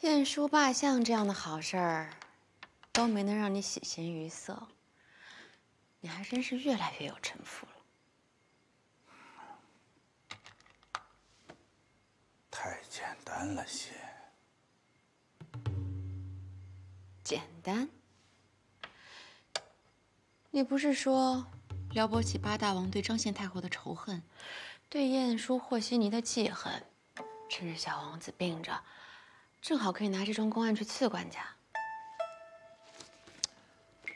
晏殊、罢相这样的好事儿，都没能让你喜形于色，你还真是越来越有城府了。太简单了些。简单？你不是说撩拨起八大王对张献太后的仇恨，对晏殊、和稀泥的记恨，趁着小王子病着，正好可以拿这桩公案去刺官家。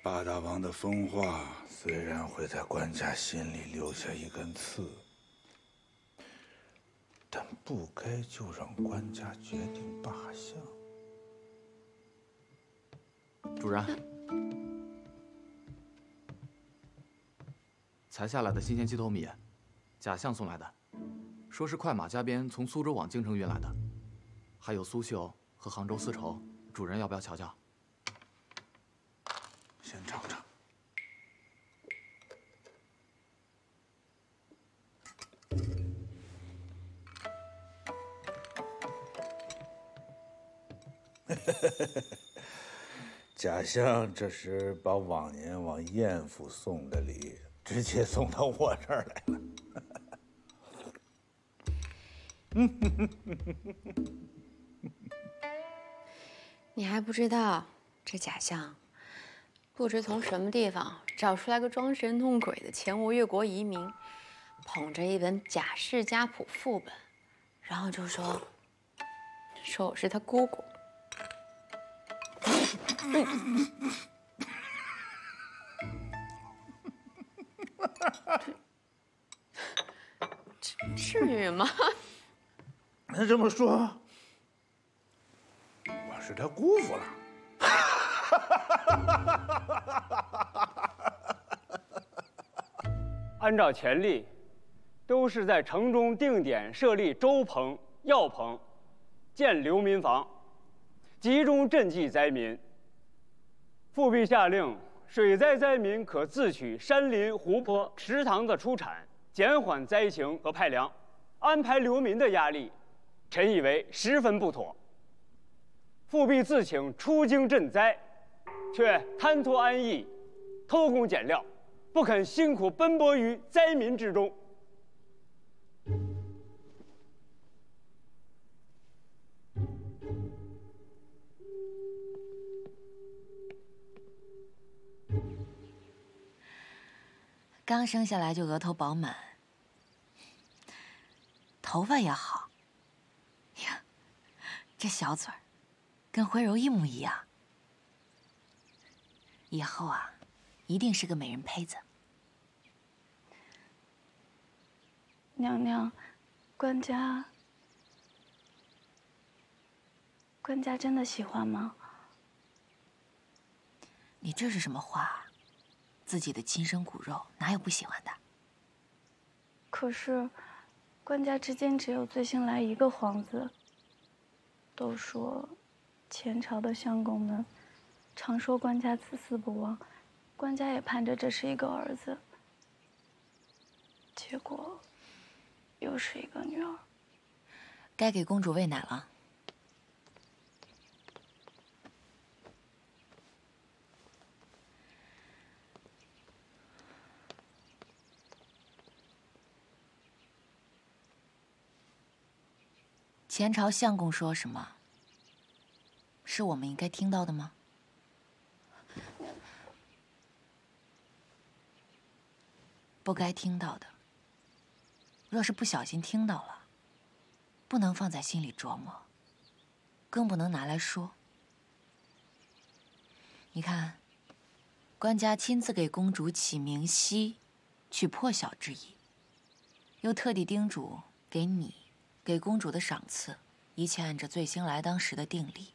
八大王的疯话虽然会在官家心里留下一根刺，但不该就让官家决定罢相。主人，才下来的新鲜鸡头米，贾相送来的，说是快马加鞭从苏州往京城运来的，还有苏绣和杭州丝绸，主人要不要瞧瞧？先尝尝。贾相这是把往年往晏府送的礼，直接送到我这儿来了。你还不知道，这贾相不知从什么地方找出来个装神弄鬼的前吴越国遗民，捧着一本《贾氏家谱》副本，然后就说我是他姑姑。至于吗？那这么说，我是他姑父了。按照前例，都是在城中定点设立粥棚、药棚，建流民房，集中赈济灾民。复辟下令，水灾灾民可自取山林、湖泊、池塘的出产，减缓灾情和派粮。安排流民的压力，臣以为十分不妥。复辟自请出京赈灾，却贪图安逸，偷工减料，不肯辛苦奔波于灾民之中。刚生下来就额头饱满，头发也好。呀，这小嘴儿，跟徽柔一模一样。以后啊，一定是个美人胚子。娘娘，官家真的喜欢吗？你这是什么话啊？自己的亲生骨肉哪有不喜欢的？可是，官家至今只有最新来一个皇子。都说，前朝的相公们常说官家子嗣不旺，官家也盼着这是一个儿子。结果，又是一个女儿。该给公主喂奶了。前朝相公说什么？是我们应该听到的吗？不该听到的，若是不小心听到了，不能放在心里琢磨，更不能拿来说。你看，官家亲自给公主起名熙，取破晓之意，又特地叮嘱给公主的赏赐，一切按着最新来当时的定例，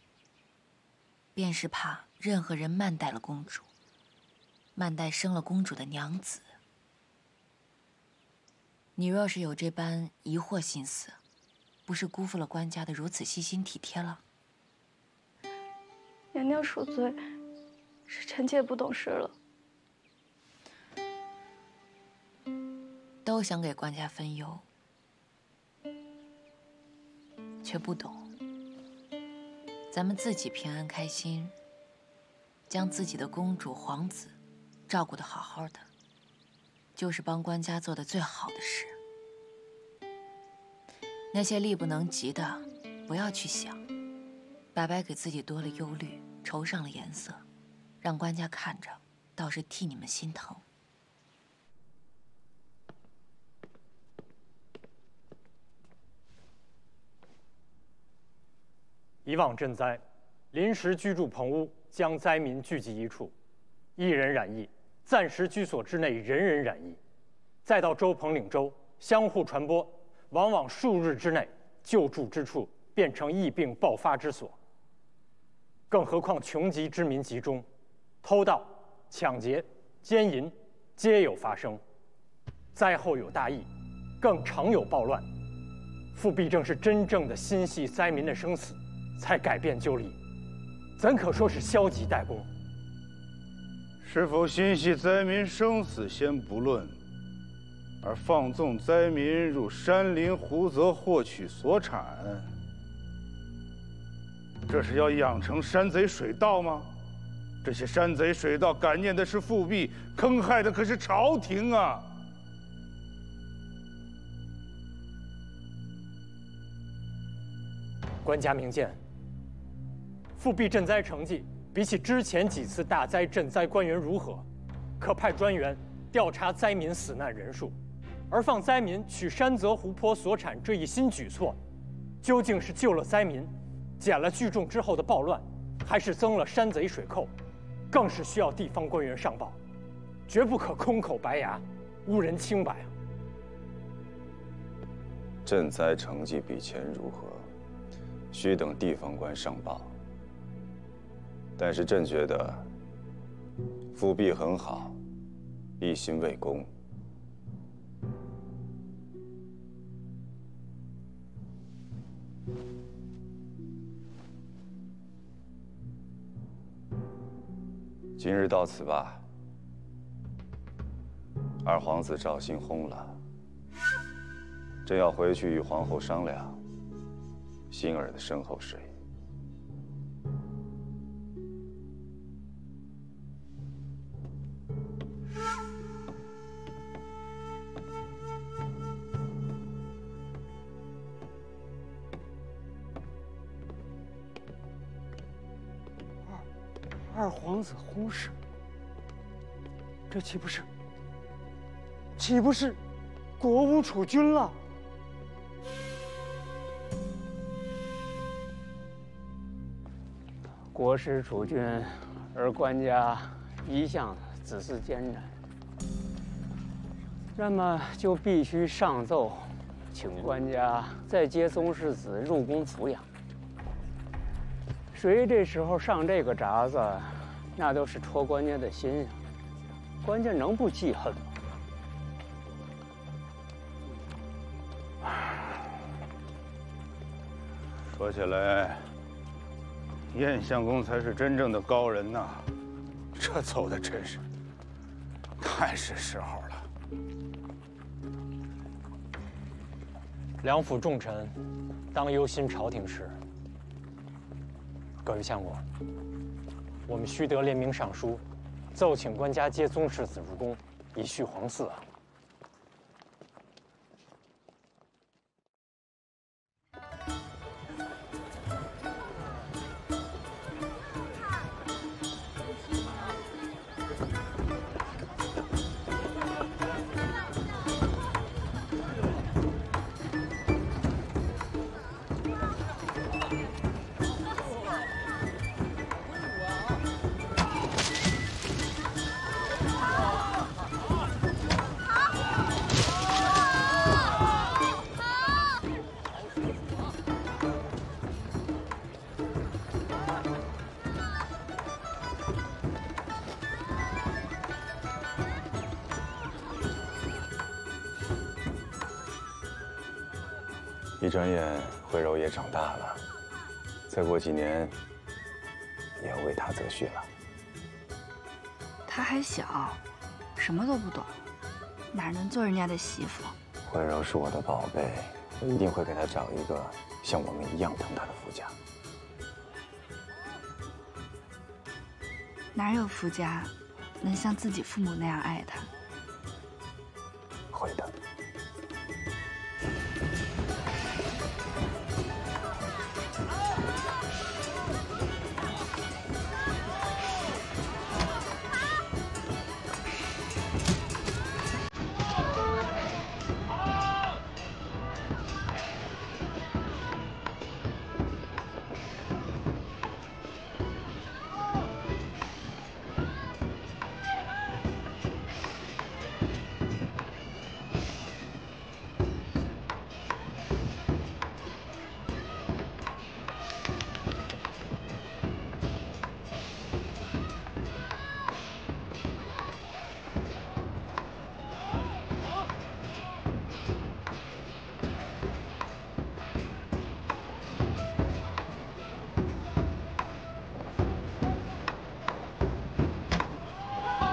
便是怕任何人慢待了公主，慢待生了公主的娘子。你若是有这般疑惑心思，不是辜负了官家的如此细心体贴了？娘娘恕罪，是臣妾不懂事了。都想给官家分忧，却不懂咱们自己平安开心，将自己的公主、皇子照顾得好好的，就是帮官家做的最好的事。那些力不能及的，不要去想，白白给自己多了忧虑，愁上了颜色，让官家看着，倒是替你们心疼。以往赈灾，临时居住棚屋，将灾民聚集一处，一人染疫，暂时居所之内人人染疫，再到粥棚领粥，相互传播，往往数日之内，救助之处变成疫病爆发之所。更何况穷极之民集中，偷盗、抢劫、奸淫，皆有发生。灾后有大疫，更常有暴乱。复必正是真正的心系灾民的生死，才改变旧例，怎可说是消极怠工？是否心系灾民生死先不论，而放纵灾民入山林湖泽获取所产，这是要养成山贼水盗吗？这些山贼水盗感念的是复辟，坑害的可是朝廷啊！官家明鉴，复辟赈灾成绩比起之前几次大灾赈灾官员如何，可派专员调查灾民死难人数，而放灾民取山泽湖泊所产这一新举措，究竟是救了灾民，减了聚众之后的暴乱，还是增了山贼水寇，更是需要地方官员上报，绝不可空口白牙，污人清白啊！赈灾成绩比前如何，需等地方官上报。但是朕觉得，复辟很好，一心为公。今日到此吧。二皇子赵兴薨了，朕要回去与皇后商量欣儿的身后事。二皇子薨逝，这岂不是国无储君了？国失储君，而官家一向子嗣艰难，那么就必须上奏，请官家再接宗室子入宫抚养。谁这时候上这个札子，那都是戳官家的心呀！官家能不记恨吗？说起来，燕相公才是真正的高人呐，这走的真是太是时候了。两府重臣当忧心朝廷事。各位相公，我们须得联名上书，奏请官家接宗室子入宫，以续皇嗣啊。一转眼，慧柔也长大了，再过几年，也要为她择婿了。她还小，什么都不懂，哪能做人家的媳妇？慧柔是我的宝贝，我一定会给她找一个像我们一样疼她的夫家。哪有夫家能像自己父母那样爱他？会的。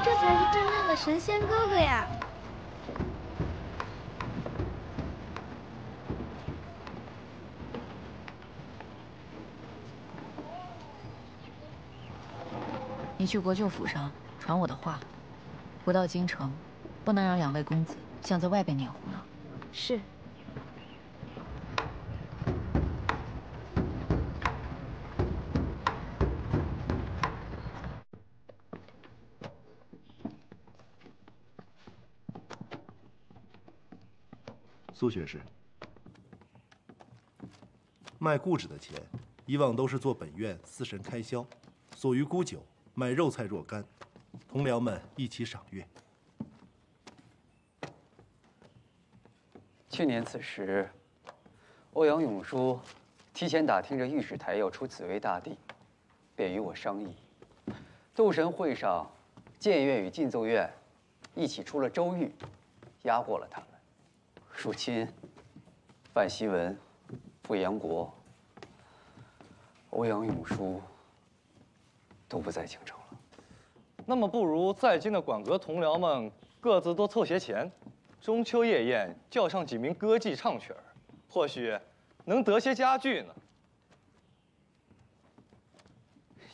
这才是真正的神仙哥哥呀！你去国舅府上传我的话，回到京城，不能让2位公子像在外边黏糊呢。是。苏学士，卖故纸的钱，以往都是做本院私神开销，所余沽酒，买肉菜若干，同僚们一起赏月。去年此时，欧阳永叔提前打听着御史台要出紫薇大帝，便与我商议，斗神会上，建院与进奏院一起出了周玉，压过了他们。如今，范希文、傅阳国、欧阳永叔都不在京城了。那么，不如在京的馆阁同僚们各自多凑些钱，中秋夜宴叫上几名歌妓唱曲儿，或许能得些佳句呢。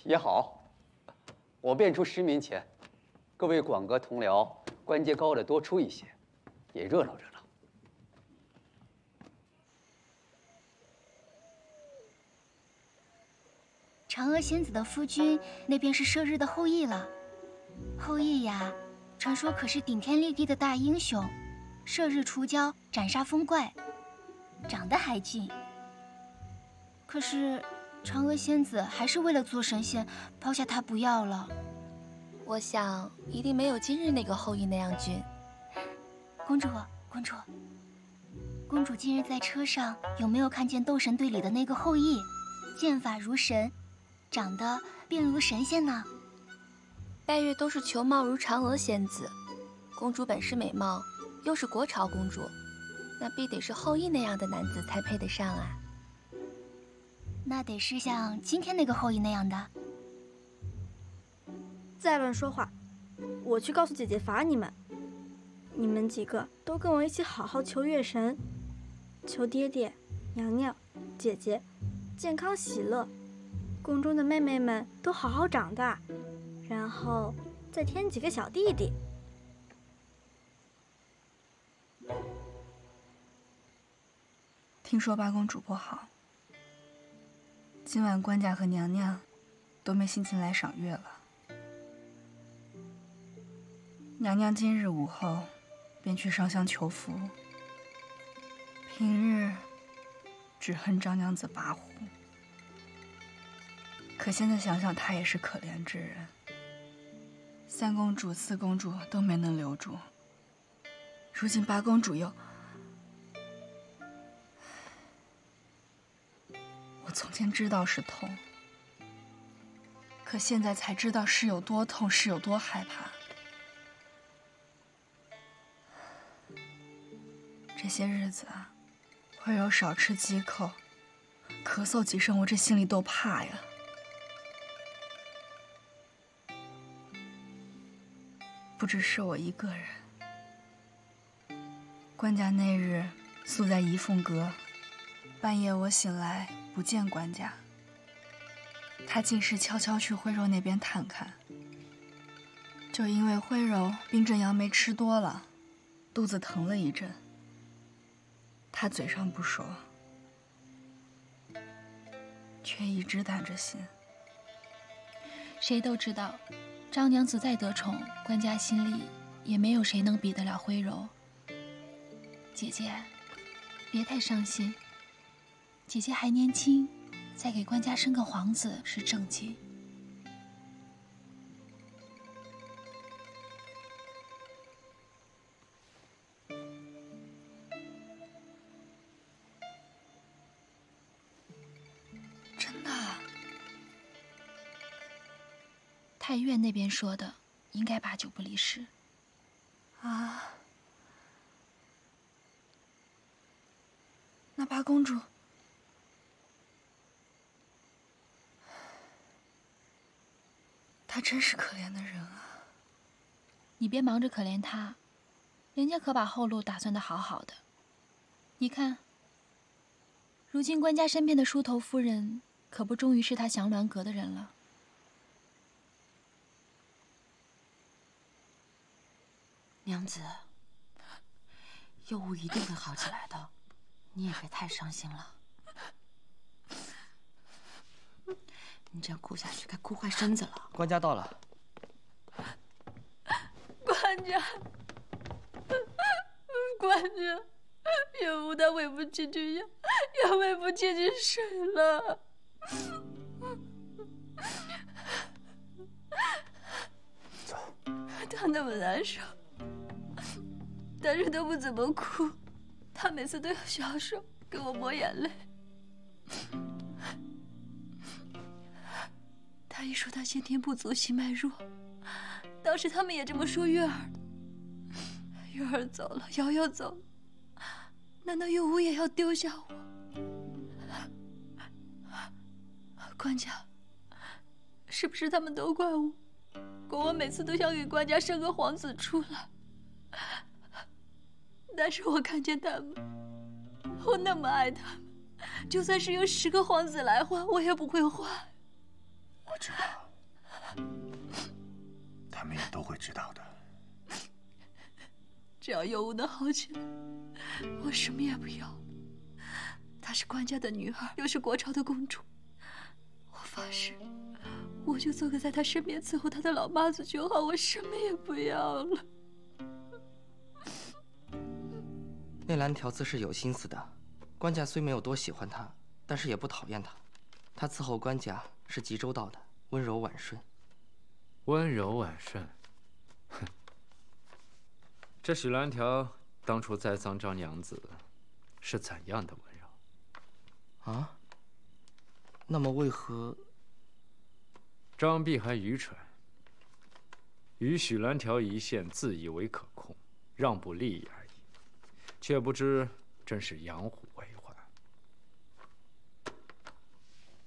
也好，我便出10民钱，各位馆阁同僚官阶高的多出一些，也热闹热闹。嫦娥仙子的夫君那便是射日的后羿了。后羿呀，传说可是顶天立地的大英雄，射日除蛟，斩杀风怪，长得还俊。可是嫦娥仙子还是为了做神仙，抛下他不要了。我想一定没有今日那个后羿那样俊。公主，公主，公主今日在车上有没有看见斗神队里的那个后羿？剑法如神，长得便如神仙呢。拜月都是裘貌如嫦娥仙子，公主本是美貌，又是国朝公主，那必得是后羿那样的男子才配得上啊。那得是像今天那个后羿那样的。再乱说话，我去告诉姐姐罚你们。你们几个都跟我一起好好求月神，求爹爹、娘娘、姐姐健康喜乐，宫中的妹妹们都好好长大，然后再添几个小弟弟。听说八公主不好，今晚官家和娘娘都没心情来赏月了。娘娘今日午后便去上香求福，平日只恨张娘子跋扈，可现在想想，她也是可怜之人。3公主、4公主都没能留住，如今8公主又……我从前知道是痛，可现在才知道是有多痛，是有多害怕。这些日子啊，会有少吃几口，咳嗽几声，我这心里都怕呀。不只是我一个人，官家那日宿在仪凤阁，半夜我醒来不见官家，他竟是悄悄去徽州那边探看，就因为徽柔冰镇杨梅吃多了，肚子疼了一阵。他嘴上不说，却一直担着心。谁都知道，张娘子再得宠，官家心里也没有谁能比得了徽柔。姐姐，别太伤心。姐姐还年轻，再给官家生个皇子是正经。真的？太院那边说的，应该8九不离十。啊？那八公主，她真是可怜的人啊！你别忙着可怜她，人家可把后路打算得好好的。你看，如今官家身边的梳头夫人，可不终于是他降鸾阁的人了。娘子，幼吾一定会好起来的，你也别太伤心了。你这样哭下去，该哭坏身子了。官家到了。官家，官家，幼吾他喂不进去药，也喂不进去水了。走。他那么难受，但是都不怎么哭，他每次都要小手给我抹眼泪。他一说他先天不足，心脉弱，当时他们也这么说月儿的。月儿走了，瑶瑶走了，难道幼吾也要丢下我？官家，是不是他们都怪我？怪我每次都想给官家生个皇子出来。但是我看见他们，我那么爱他们，就算是用10个皇子来换，我也不会换。我知道，他们也都会知道的。只要幼吾能好起来，我什么也不要。她是官家的女儿，又是国朝的公主，我发誓，我就做个在她身边伺候她的老妈子就好，我什么也不要了。内兰条自是有心思的，官家虽没有多喜欢他，但是也不讨厌他。他伺候官家是极周到的，温柔婉顺。温柔婉顺，哼！这许兰条当初栽赃张娘子，是怎样的温柔？啊？那么为何？张弼还愚蠢，与许兰条一线，自以为可控，让步利益而已，却不知真是养虎为患。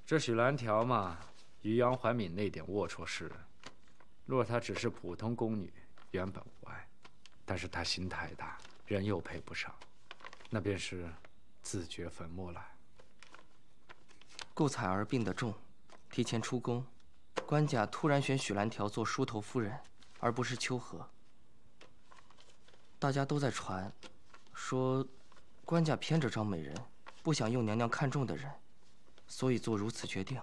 这许兰条嘛，与杨怀敏那点龌龊事，若她只是普通宫女，原本无碍；但是她心太大，人又配不上，那便是自掘坟墓了。顾采儿病得重，提前出宫，官家突然选许兰条做梳头夫人，而不是秋荷。大家都在传，说官家偏着张美人，不想用娘娘看中的人，所以做如此决定。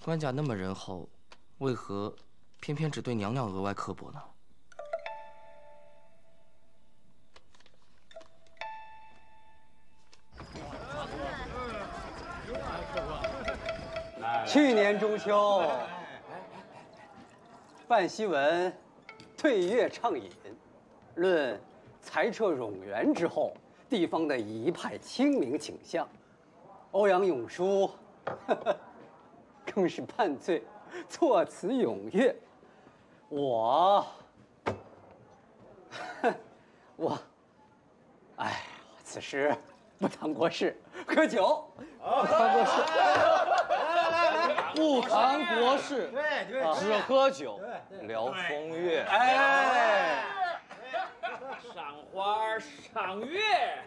官家那么仁厚，为何偏偏只对娘娘额外刻薄呢？去年中秋，范希文退岳畅饮，论裁撤冗员之后，地方的一派清明倾向。欧阳永叔更是判罪，措辞踊跃。我，哎，此时不谈国事，喝酒。不谈国事，不谈国事，只喝酒，聊风月。哎，赏花赏月。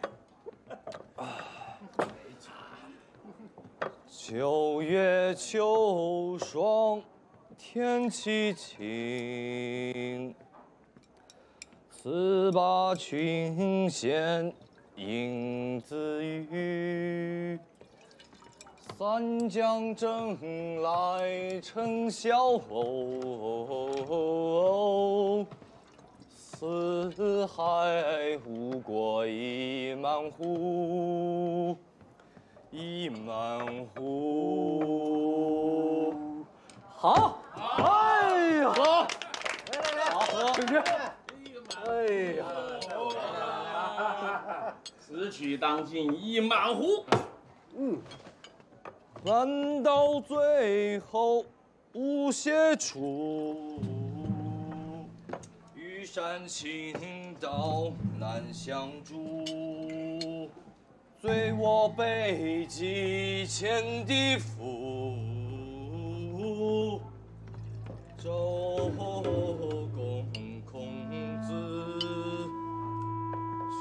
9月秋霜，天气晴，四八群仙应自语。三江正来乘小鸥，四海无过一满户，一满户。好，哎呀，好，好喝，请吃。哎呀，此曲当尽一满壶。难到最后无写处，玉山青岛难相助。醉我北极千里赴，周公孔子去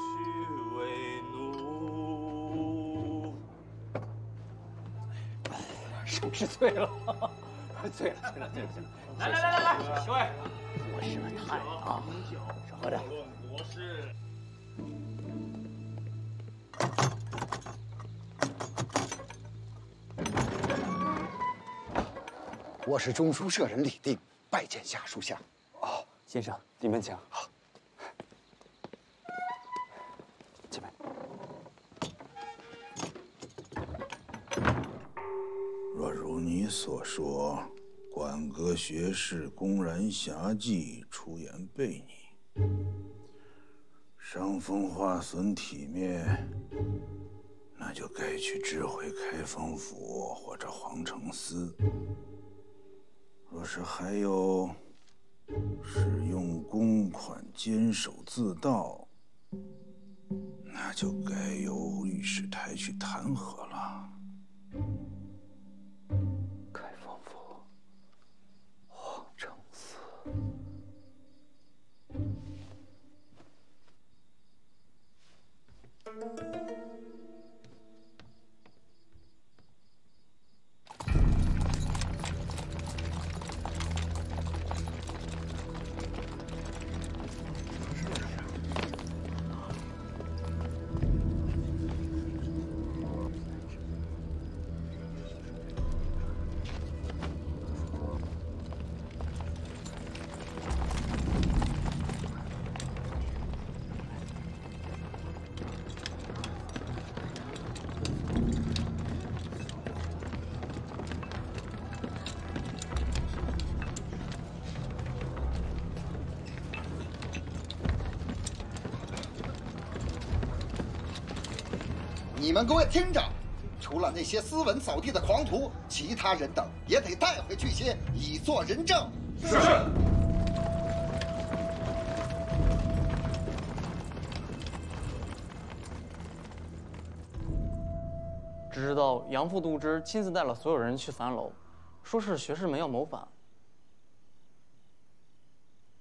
为奴。生是醉了，醉了。来，各位，我是个太啊，少喝点。我是。我是中书舍人李定，拜见夏书相。哦，先生，里面请。好，进门。若如你所说，管阁学士公然侠妓，出言悖逆，伤风化损体面，那就该去知会开封府或者皇城司。若是还有使用公款监守自盗，那就该由御史台去弹劾了。开封府，皇城司。你们给我听着，除了那些斯文扫地的狂徒，其他人等也得带回去些，以作人证。是。只知道杨副都知亲自带了所有人去樊楼，说是学士们要谋反。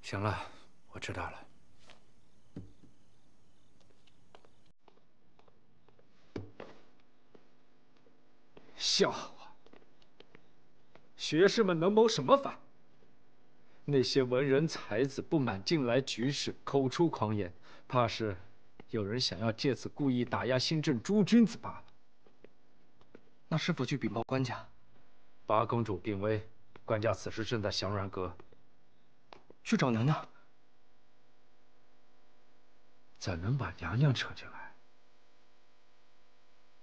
行了，我知道了。笑话！学士们能谋什么反？那些文人才子不满近来局势，口出狂言，怕是有人想要借此故意打压新政诸君子罢了。那是否去禀报官家？八公主病危，官家此时正在祥然阁。去找娘娘。怎能把娘娘扯进来？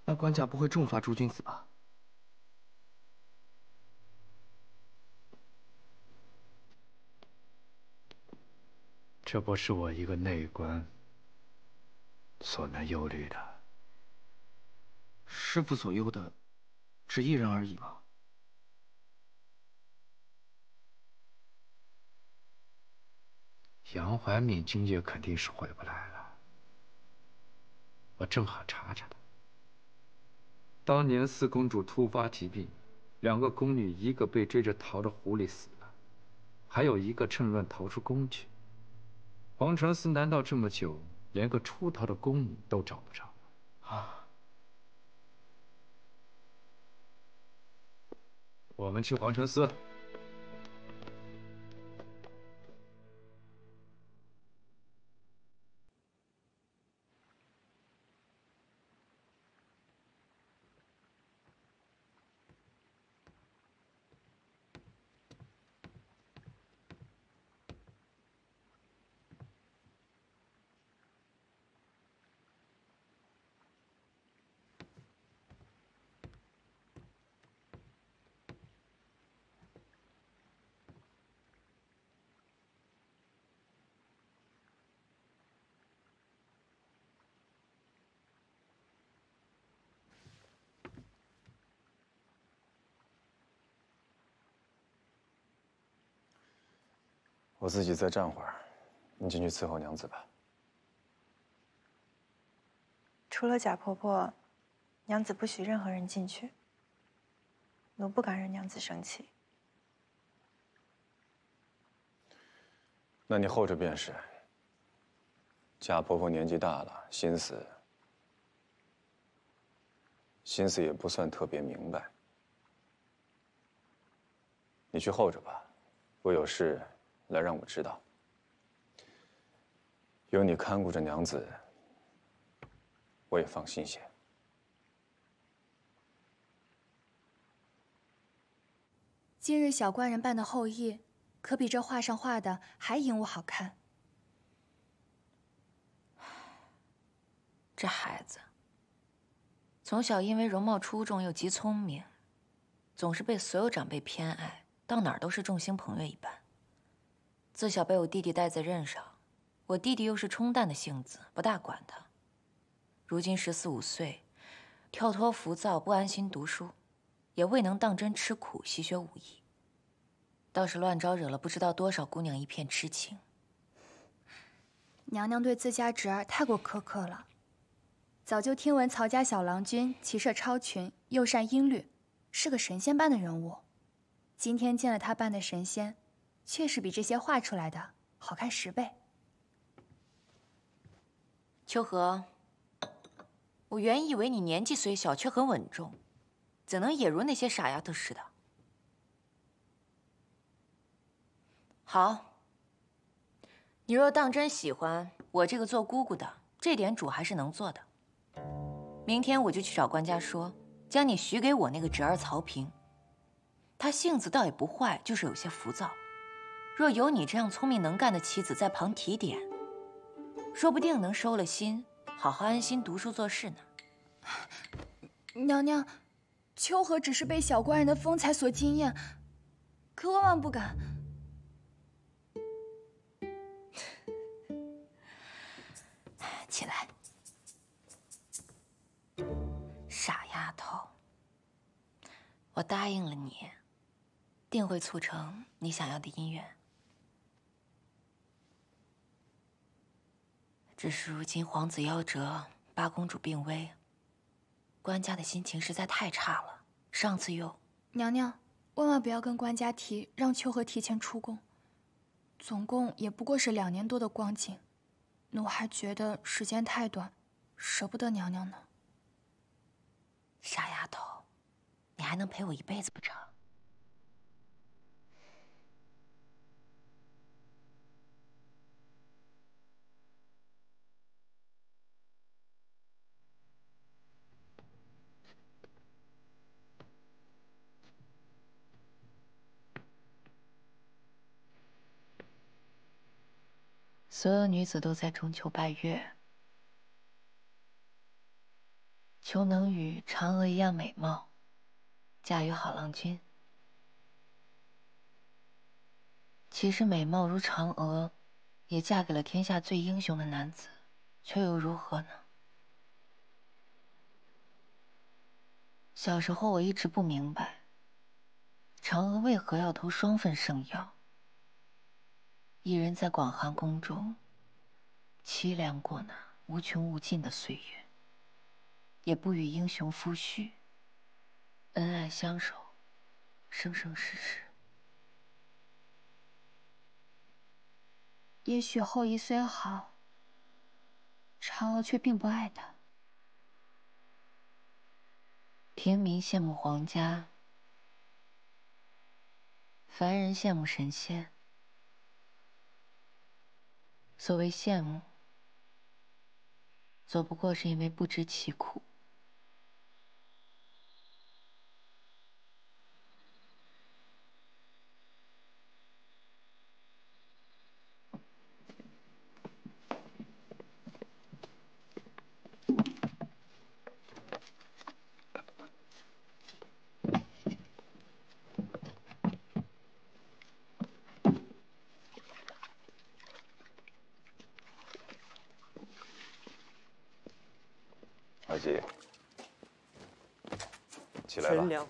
那官家不会重罚诸君子吧？这不是我一个内官所能忧虑的。师父所忧的，只一人而已吗？杨怀敏今夜肯定是回不来了，我正好查查他。当年四公主突发疾病，2个宫女，一个被追着逃到湖里死了，还有一个趁乱逃出宫去。皇城司难道这么久，连个出逃的宫女都找不着啊？我们去皇城司。我自己再站会儿，你进去伺候娘子吧。除了贾婆婆，娘子不许任何人进去。奴不敢让娘子生气。那你候着便是。贾婆婆年纪大了，心思也不算特别明白。你去候着吧，若有事来让我知道。有你看顾着娘子，我也放心些。今日小官人办的后裔，可比这画上画的还颖悟好看。这孩子从小因为容貌出众又极聪明，总是被所有长辈偏爱，到哪儿都是众星捧月一般。自小被我弟弟带在任上，我弟弟又是冲淡的性子，不大管他。如今14、15岁，跳脱浮躁，不安心读书，也未能当真吃苦习学武艺，倒是乱招惹了不知道多少姑娘一片痴情。娘娘对自家侄儿太过苛刻了。早就听闻曹家小郎君骑射超群，又善音律，是个神仙般的人物。今天见了他扮的神仙，确实比这些画出来的好看10倍。秋荷，我原以为你年纪虽小，却很稳重，怎能也如那些傻丫头似的？好，你若当真喜欢我这个做姑姑的，这点主还是能做的。明天我就去找官家说，将你许给我那个侄儿曹平。他性子倒也不坏，就是有些浮躁。若有你这样聪明能干的妻子在旁提点，说不定能收了心，好好安心读书做事呢。娘娘，秋荷只是被小官人的风采所惊艳，可万万不敢。起来，傻丫头，我答应了你，定会促成你想要的姻缘。只是如今皇子夭折，八公主病危，官家的心情实在太差了。上次又……娘娘，万万不要跟官家提让秋荷提前出宫，总共也不过是2年多的光景，奴还觉得时间太短，舍不得娘娘呢。傻丫头，你还能陪我一辈子不成？所有女子都在中秋拜月，求能与嫦娥一样美貌，嫁与好郎君。其实美貌如嫦娥，也嫁给了天下最英雄的男子，却又如何呢？小时候我一直不明白，嫦娥为何要投双份圣药。一人在广寒宫中凄凉过那无穷无尽的岁月，也不与英雄夫婿恩爱相守，生生世世。也许后羿虽好，嫦娥却并不爱他。平民羡慕皇家，凡人羡慕神仙。所谓羡慕，则不过是因为不知其苦。二姐，起来吧。陈良，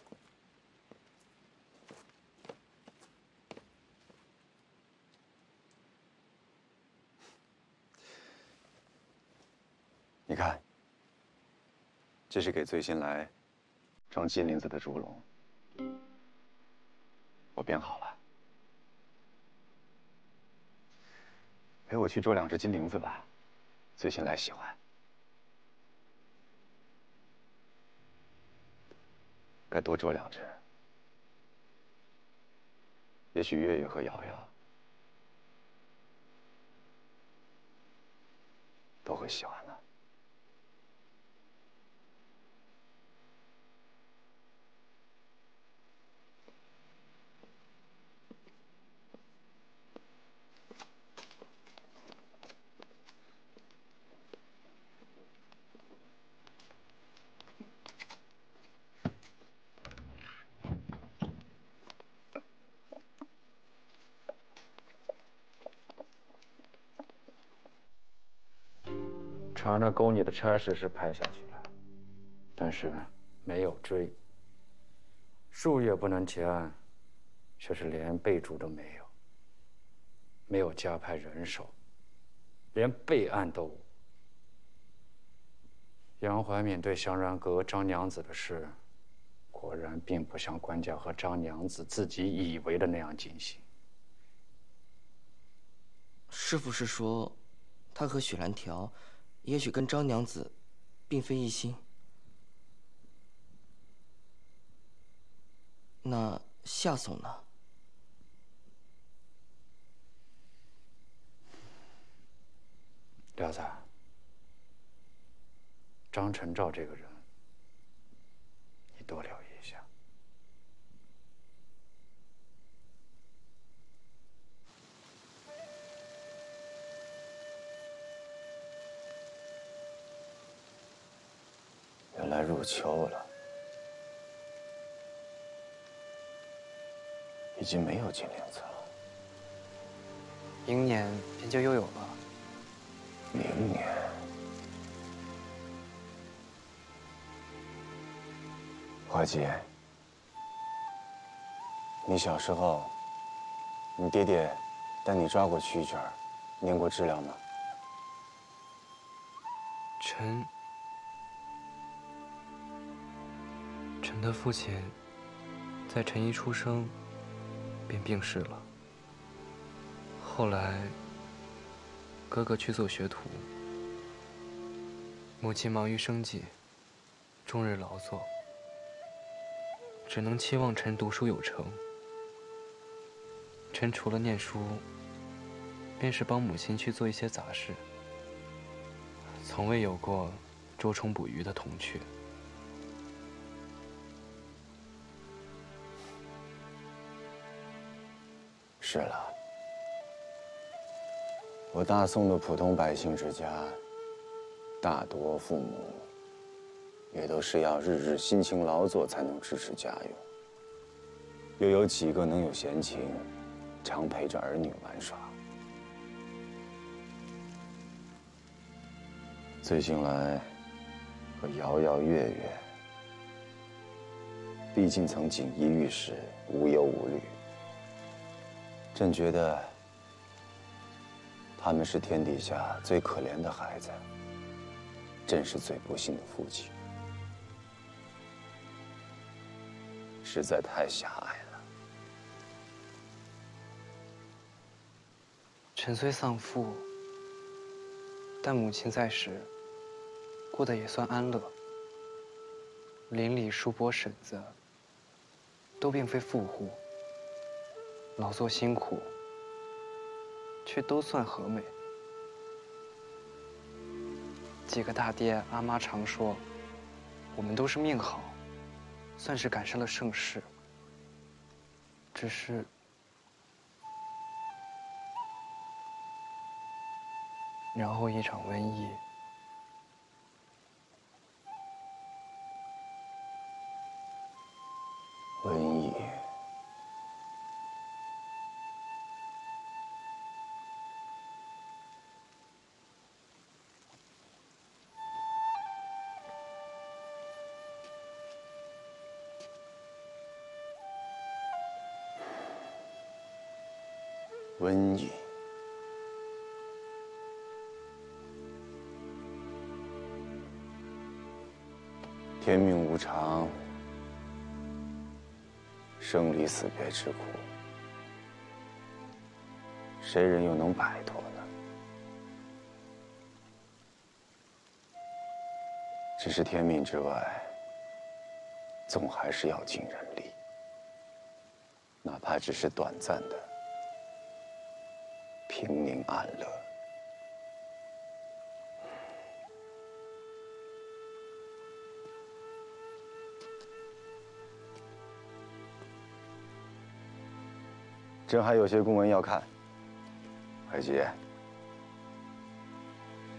这是给醉心来装金铃子的烛笼，我编好了。陪我去捉2只金铃子吧，醉心来喜欢。该多捉2只，也许月月和瑶瑶都会喜欢的。船儿勾你的差事是派下去了，但是没有追。树叶不能结案，却是连备注都没有，没有加派人手，连备案都无。杨怀敏对祥然阁张娘子的事，果然并不像官家和张娘子自己以为的那样尽心。师傅是说，他和许兰条，也许跟张娘子，并非一心。那夏总呢？廖子，张晨照这个人，你多留意一下。原来入秋了，已经没有金铃子了。明年便就又有了。明年，怀吉，你小时候，你爹爹带你抓过蛐蛐儿，念过知了吗？臣的父亲在臣一出生便病逝了。后来哥哥去做学徒，母亲忙于生计，终日劳作，只能期望臣读书有成。臣除了念书，便是帮母亲去做一些杂事，从未有过捉虫捕鱼的童趣。是了，我大宋的普通百姓之家，大多父母也都是要日日辛勤劳作才能支持家用，又有几个能有闲情，常陪着儿女玩耍？醉心来和瑶瑶、月月，毕竟曾锦衣玉食，无忧无虑。朕觉得他们是天底下最可怜的孩子，朕是最不幸的父亲，实在太狭隘了。臣虽丧父，但母亲在时，过得也算安乐。邻里叔伯婶子，都并非富户，劳作辛苦，却都算和美。几个大爹阿妈常说，我们都是命好，算是赶上了盛世。只是，然后一场瘟疫，瘟疫。瘟疫。天命无常，生离死别之苦，谁人又能摆脱呢？只是天命之外，总还是要尽人力，哪怕只是短暂的平宁安乐。朕还有些公文要看，怀吉，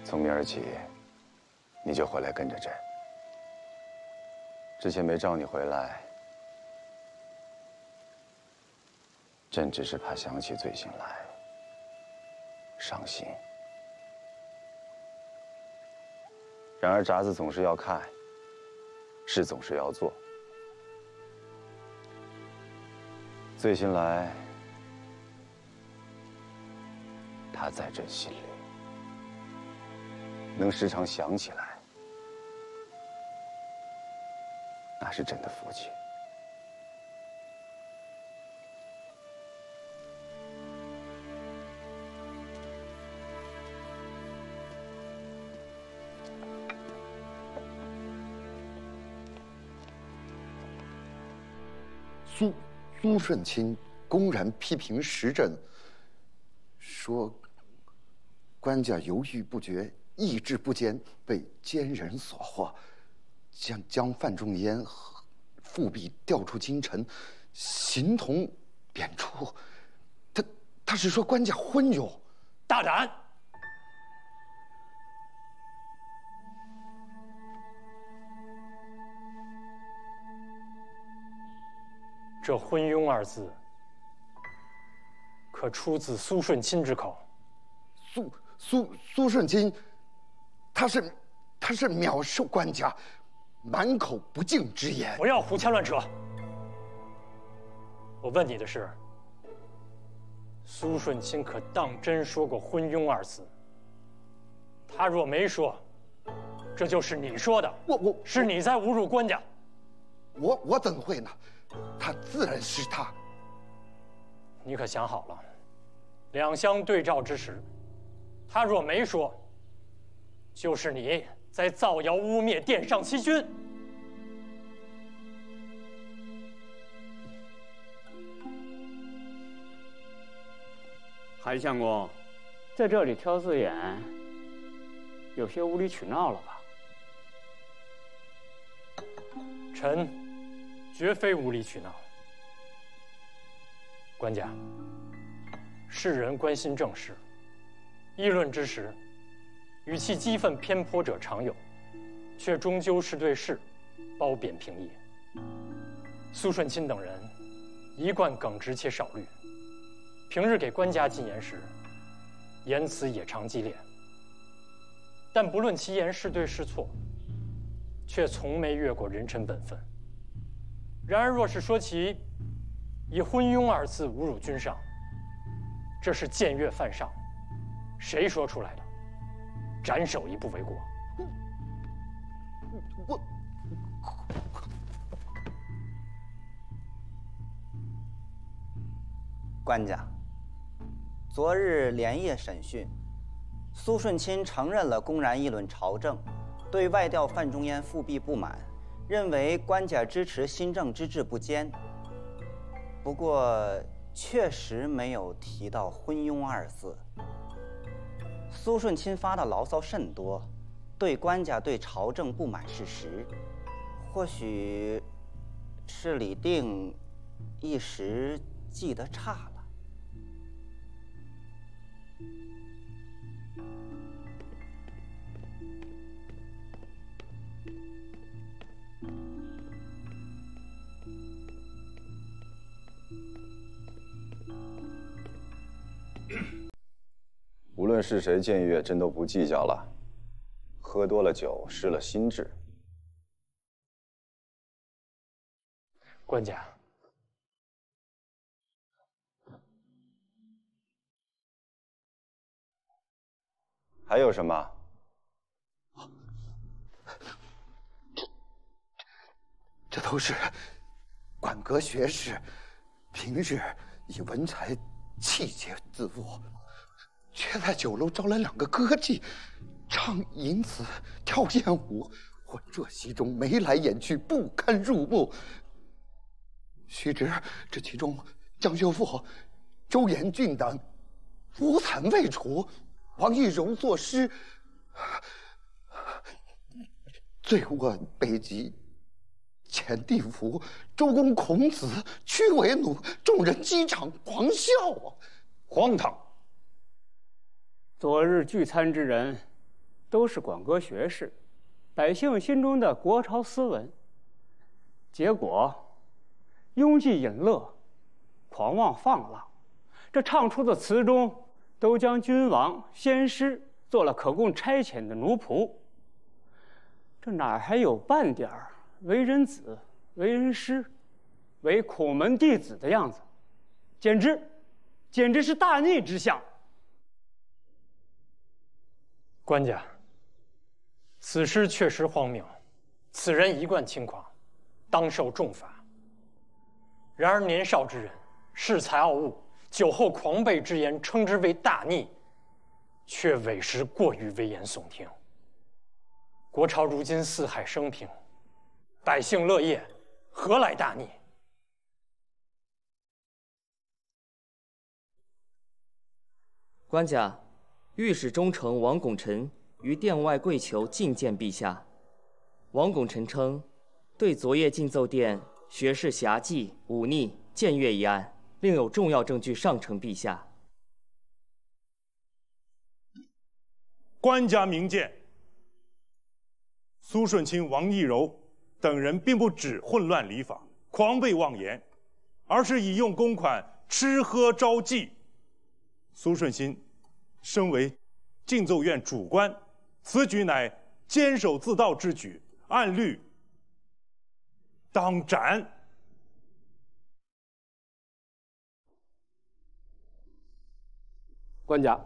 从明儿起，你就回来跟着朕。之前没召你回来，朕只是怕想起罪行来伤心。然而札子总是要看，事总是要做。罪行来，他在朕心里，能时常想起来，那是朕的福气。苏顺钦公然批评时政，说官家犹豫不决，意志不坚，被奸人所惑，将范仲淹和复辟调出京城，形同贬黜。他是说官家昏庸，大胆！这“昏庸”二字，可出自苏顺钦之口。苏顺钦，他是藐视官家，满口不敬之言。不要胡掐乱扯！我问你的是，苏顺钦可当真说过“昏庸”二字？他若没说，这就是你说的。是你在侮辱官家。我怎会呢？他自然是他。你可想好了，两相对照之时，他若没说，就是你在造谣污蔑殿上欺君。韩相公，在这里挑字眼，有些无理取闹了吧？臣绝非无理取闹。官家，世人关心政事，议论之时，与其激愤偏颇者常有，却终究是对事褒贬平也。苏顺钦等人一贯耿直且少虑，平日给官家进言时，言辞也常激烈，但不论其言是对是错，却从没越过人臣本分。然而，若是说其以“昏庸”二字侮辱君上，这是僭越犯上，谁说出来的？斩首亦不为过。官家，昨日连夜审讯，苏顺钦承认了公然议论朝政，对外调范仲淹复辟不满，认为官家支持新政之志不坚。不过，确实没有提到“昏庸”二字。苏顺钦发的牢骚甚多，对官家对朝政不满是实，或许是李定一时记得差了。无论是谁僭越，朕都不计较了。喝多了酒，失了心智。官家，还有什么？这都是馆阁学士，平日以文才气节自负，却在酒楼招来2个歌妓，唱淫词，跳艳舞，混浊其中，眉来眼去，不堪入目。须知这其中，江秀富、周延俊等无惨未除，王懿柔作诗，醉卧北极，前地府，周公孔子，屈为奴，众人击掌狂笑啊！荒唐！昨日聚餐之人，都是馆阁学士，百姓心中的国潮斯文。结果，拥挤饮乐，狂妄放浪，这唱出的词中，都将君王、先师做了可供差遣的奴仆。这哪还有半点儿为人子、为人师、为孔门弟子的样子？简直是大逆之相！官家，此诗确实荒谬，此人一贯轻狂，当受重罚。然而年少之人，恃才傲物，酒后狂悖之言，称之为大逆，却委实过于危言耸听。国朝如今四海升平，百姓乐业，何来大逆？官家，御史中丞王拱辰于殿外跪求觐见陛下。王拱辰称，对昨夜进奏殿学士侠妓、忤逆、僭越一案，另有重要证据上呈陛下。官家明鉴，苏舜钦、王懿柔等人并不只混乱礼法、狂悖妄言，而是以用公款吃喝招妓。苏舜钦身为进奏院主官，此举乃监守自盗之举，按律当斩。官家，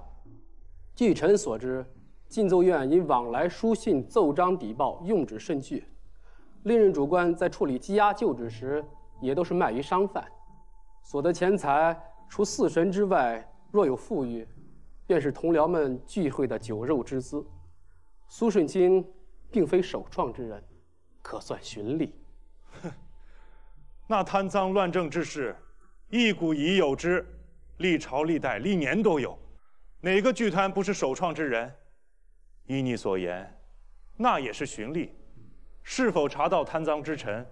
据臣所知，进奏院因往来书信、奏章抵报用纸甚巨，历任主官在处理羁押旧址时，也都是卖于商贩，所得钱财除祀神之外，若有富裕，便是同僚们聚会的酒肉之资。苏舜钦并非首创之人，可算循例。那贪赃乱政之事，一古已有之，历朝历代历年都有，哪个剧团不是首创之人？依你所言，那也是循例。是否查到贪赃之臣，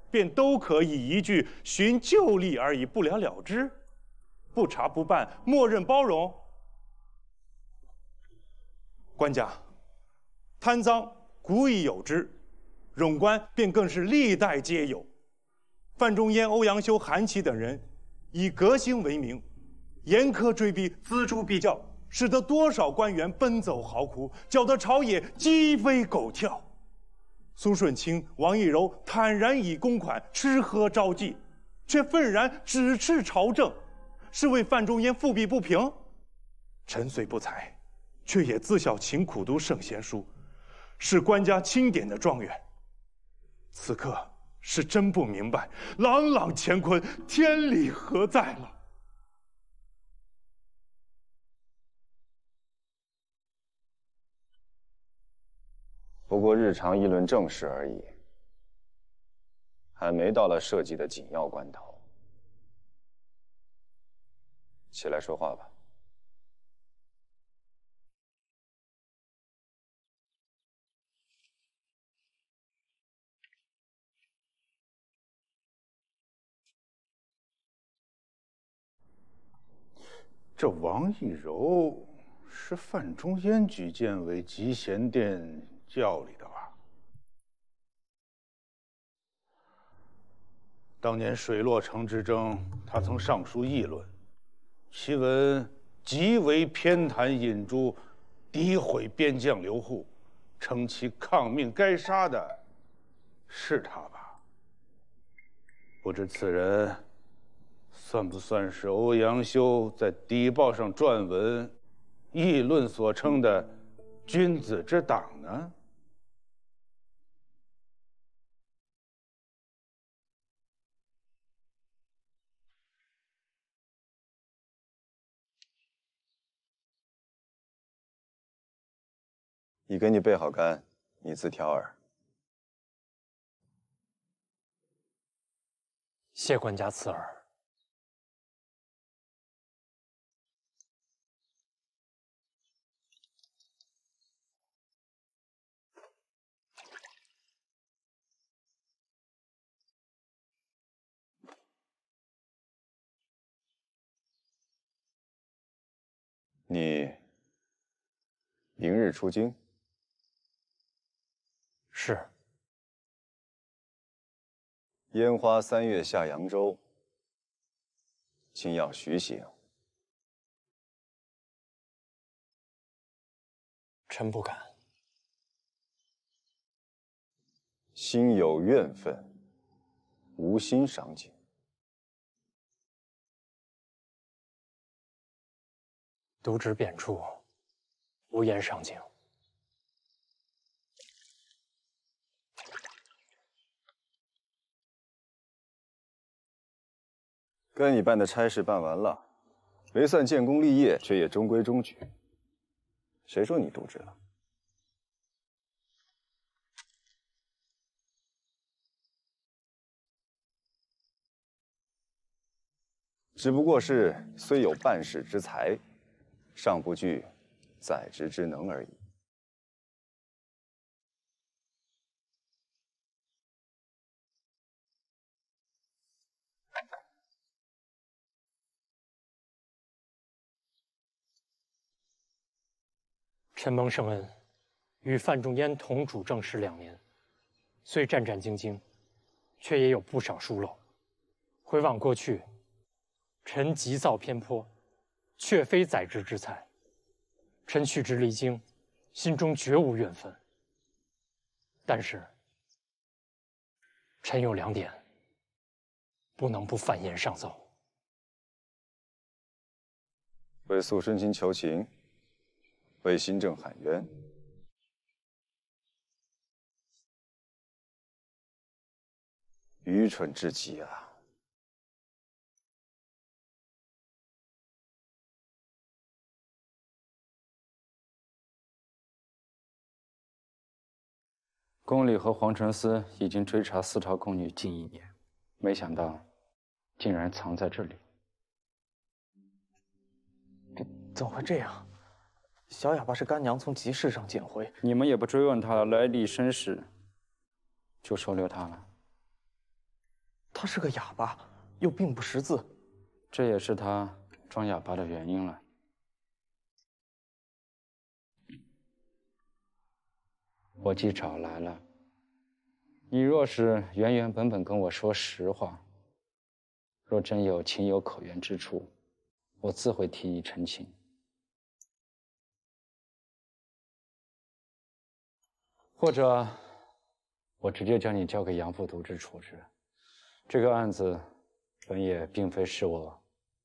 便都可以一句循旧例而已，不了了之？不查不办，默认包容？官家，贪赃古已有之，冗官便更是历代皆有。范仲淹、欧阳修、韩琦等人以革新为名，严苛追逼，锱铢必较，使得多少官员奔走嚎哭，搅得朝野鸡飞狗跳。苏舜钦、王懿柔坦然以公款吃喝招妓，却愤然指斥朝政，是为范仲淹复辟不平？臣虽不才，却也自小勤苦读圣贤书，是官家钦点的状元。此刻是真不明白，朗朗乾坤，天理何在了？不过日常议论政事而已，还没到了社稷的紧要关头。起来说话吧。这王懿柔是范仲淹举荐为集贤殿教里的吧？当年水洛城之争，他曾上书议论，其文极为偏袒引诛，诋毁边将刘祜，称其抗命该杀的是他吧？不知此人算不算是欧阳修在邸报上撰文议论所称的君子之党呢？已给你备好干，你自挑耳。谢官家赐耳。你明日出京？是。烟花3月下扬州，请要徐行。臣不敢。心有怨愤，无心上京。渎职贬黜，无颜上京。该你办的差事办完了，没算建功立业，却也中规中矩。谁说你渎职了？只不过是虽有办事之才，尚不具在职之能而已。臣蒙圣恩，与范仲淹同主政时2年，虽战战兢兢，却也有不少疏漏。回望过去，臣急躁偏颇，确非在职之才。臣去职离京，心中绝无怨愤。但是，臣有2点，不能不犯言上奏。为肃顺卿求情，为新政喊冤。愚蠢至极啊！宫里和黄承思已经追查4朝宫女近1年，没想到竟然藏在这里。怎么会这样？小哑巴是干娘从集市上捡回，你们也不追问他的来历身世，就收留他了。他是个哑巴，又并不识字，这也是他装哑巴的原因了。我既找来了，你若是原原本本跟我说实话，若真有情有可原之处，我自会替你澄清。或者，我直接将你交给杨副都知处置。这个案子本也并非是我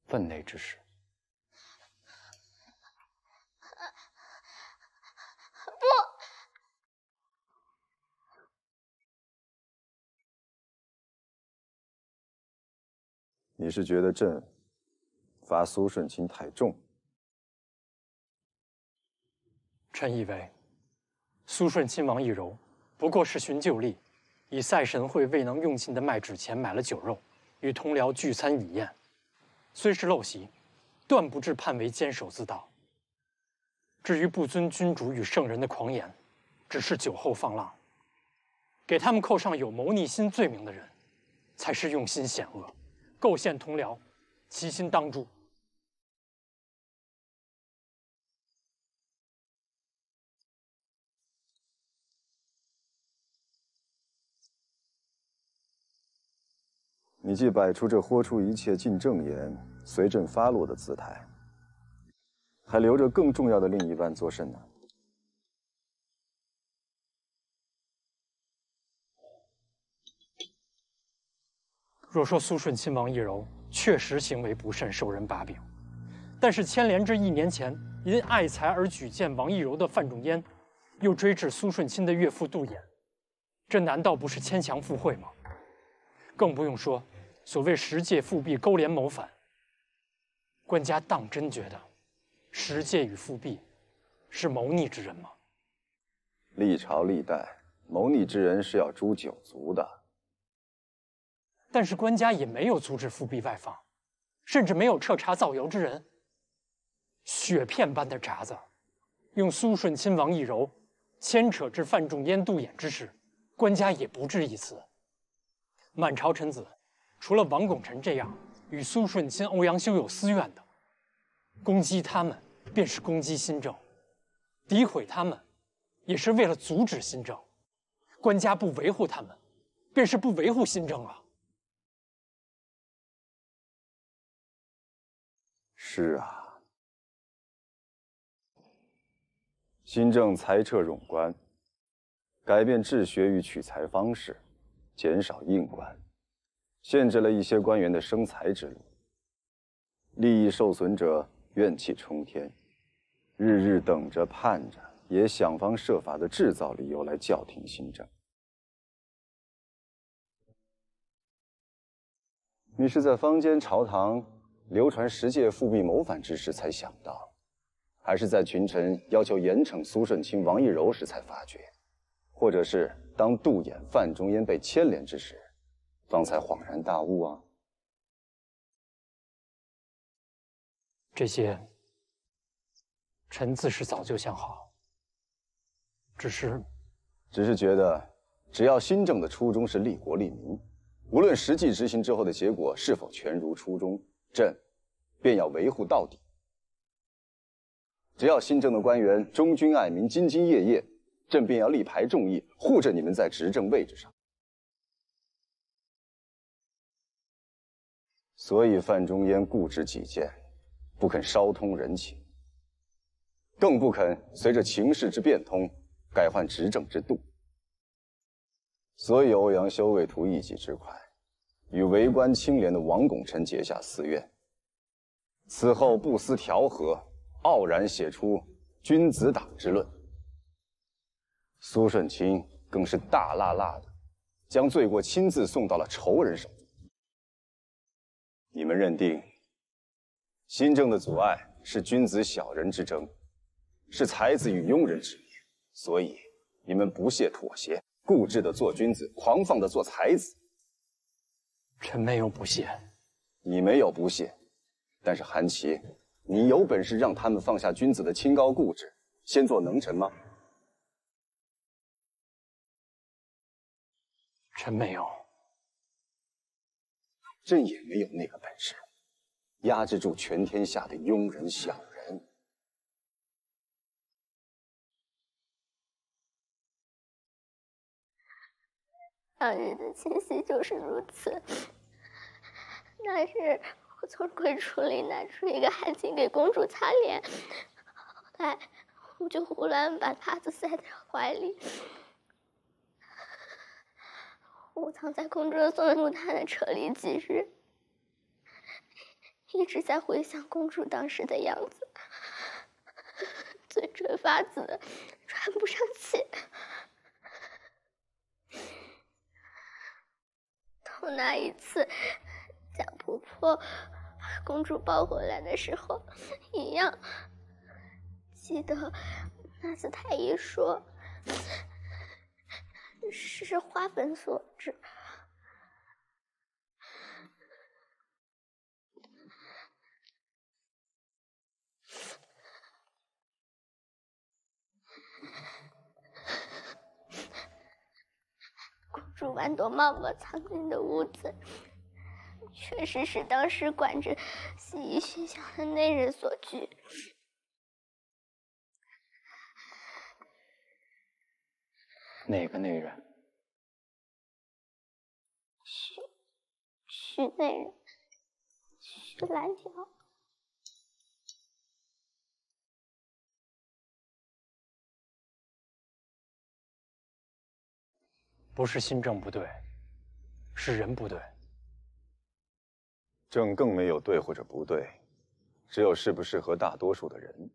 分内之事。你是觉得朕罚苏顺卿太重？臣以为，苏顺亲王奕柔不过是寻旧例，以赛神会未能用尽的卖纸钱买了酒肉，与同僚聚餐饮宴，虽是陋习，断不至判为监守自盗。至于不尊君主与圣人的狂言，只是酒后放浪。给他们扣上有谋逆心罪名的人，才是用心险恶，构陷同僚，其心当诛。你既摆出这豁出一切尽正言、随朕发落的姿态，还留着更重要的另一半做甚呢？若说苏顺亲王奕柔确实行为不慎，受人把柄，但是牵连至1年前因爱才而举荐王奕柔的范仲淹，又追至苏顺亲的岳父杜衍，这难道不是牵强附会吗？更不用说所谓10届复辟勾连谋反，官家当真觉得10届与复辟是谋逆之人吗？历朝历代谋逆之人是要诛九族的。但是官家也没有阻止复辟外放，甚至没有彻查造谣之人。雪片般的札子，用苏顺亲、王懿柔牵扯至范仲淹、杜衍之事，官家也不置一词。满朝臣子，除了王拱辰这样与苏顺亲、欧阳修有私怨的，攻击他们便是攻击新政，诋毁他们也是为了阻止新政。官家不维护他们，便是不维护新政啊。是啊。新政裁撤冗官，改变治学与取材方式，减少硬官，限制了一些官员的生财之路。利益受损者怨气冲天，日日等着盼着，也想方设法地制造理由来叫停新政。你是在坊间朝堂流传10届复辟谋反之事才想到？还是在群臣要求严惩苏顺清、王懿柔时才发觉，或者是当杜衍、范仲淹被牵连之时，方才恍然大悟啊？这些，臣自是早就想好，只是觉得，只要新政的初衷是利国利民，无论实际执行之后的结果是否全如初衷，朕便要维护到底。只要新政的官员忠君爱民、兢兢业业，朕便要力排众议，护着你们在执政位置上。所以范仲淹固执己见，不肯稍通人情，更不肯随着情势之变通改换执政之度。所以欧阳修为图一己之快，与为官清廉的王拱辰结下私怨，此后不思调和，傲然写出君子党之论。苏顺清更是大辣辣的将罪过亲自送到了仇人手中。你们认定新政的阻碍是君子小人之争，是才子与庸人之别，所以你们不屑妥协，固执的做君子，狂放的做才子。臣没有不屑。你没有不屑，但是韩琦，你有本事让他们放下君子的清高固执，先做能臣吗？臣没有。朕也没有那个本事，压制住全天下的庸人小人。当日的情形就是如此。那日我从柜橱里拿出一个汗巾给公主擦脸，后来我就胡乱把帕子塞在怀里。我藏在公主送入她的车里几日，一直在回想公主当时的样子，嘴唇发紫，喘不上气。同那一次蒋婆婆把公主抱回来的时候一样，记得那次太医说是花粉所致。公主豌豆妈妈藏进的屋子，确实是当时管着洗衣学校的内人所居。哪个内人？许内人，许蓝条。不是新政不对，是人不对。政更没有对或者不对，只有适不适合大多数的人。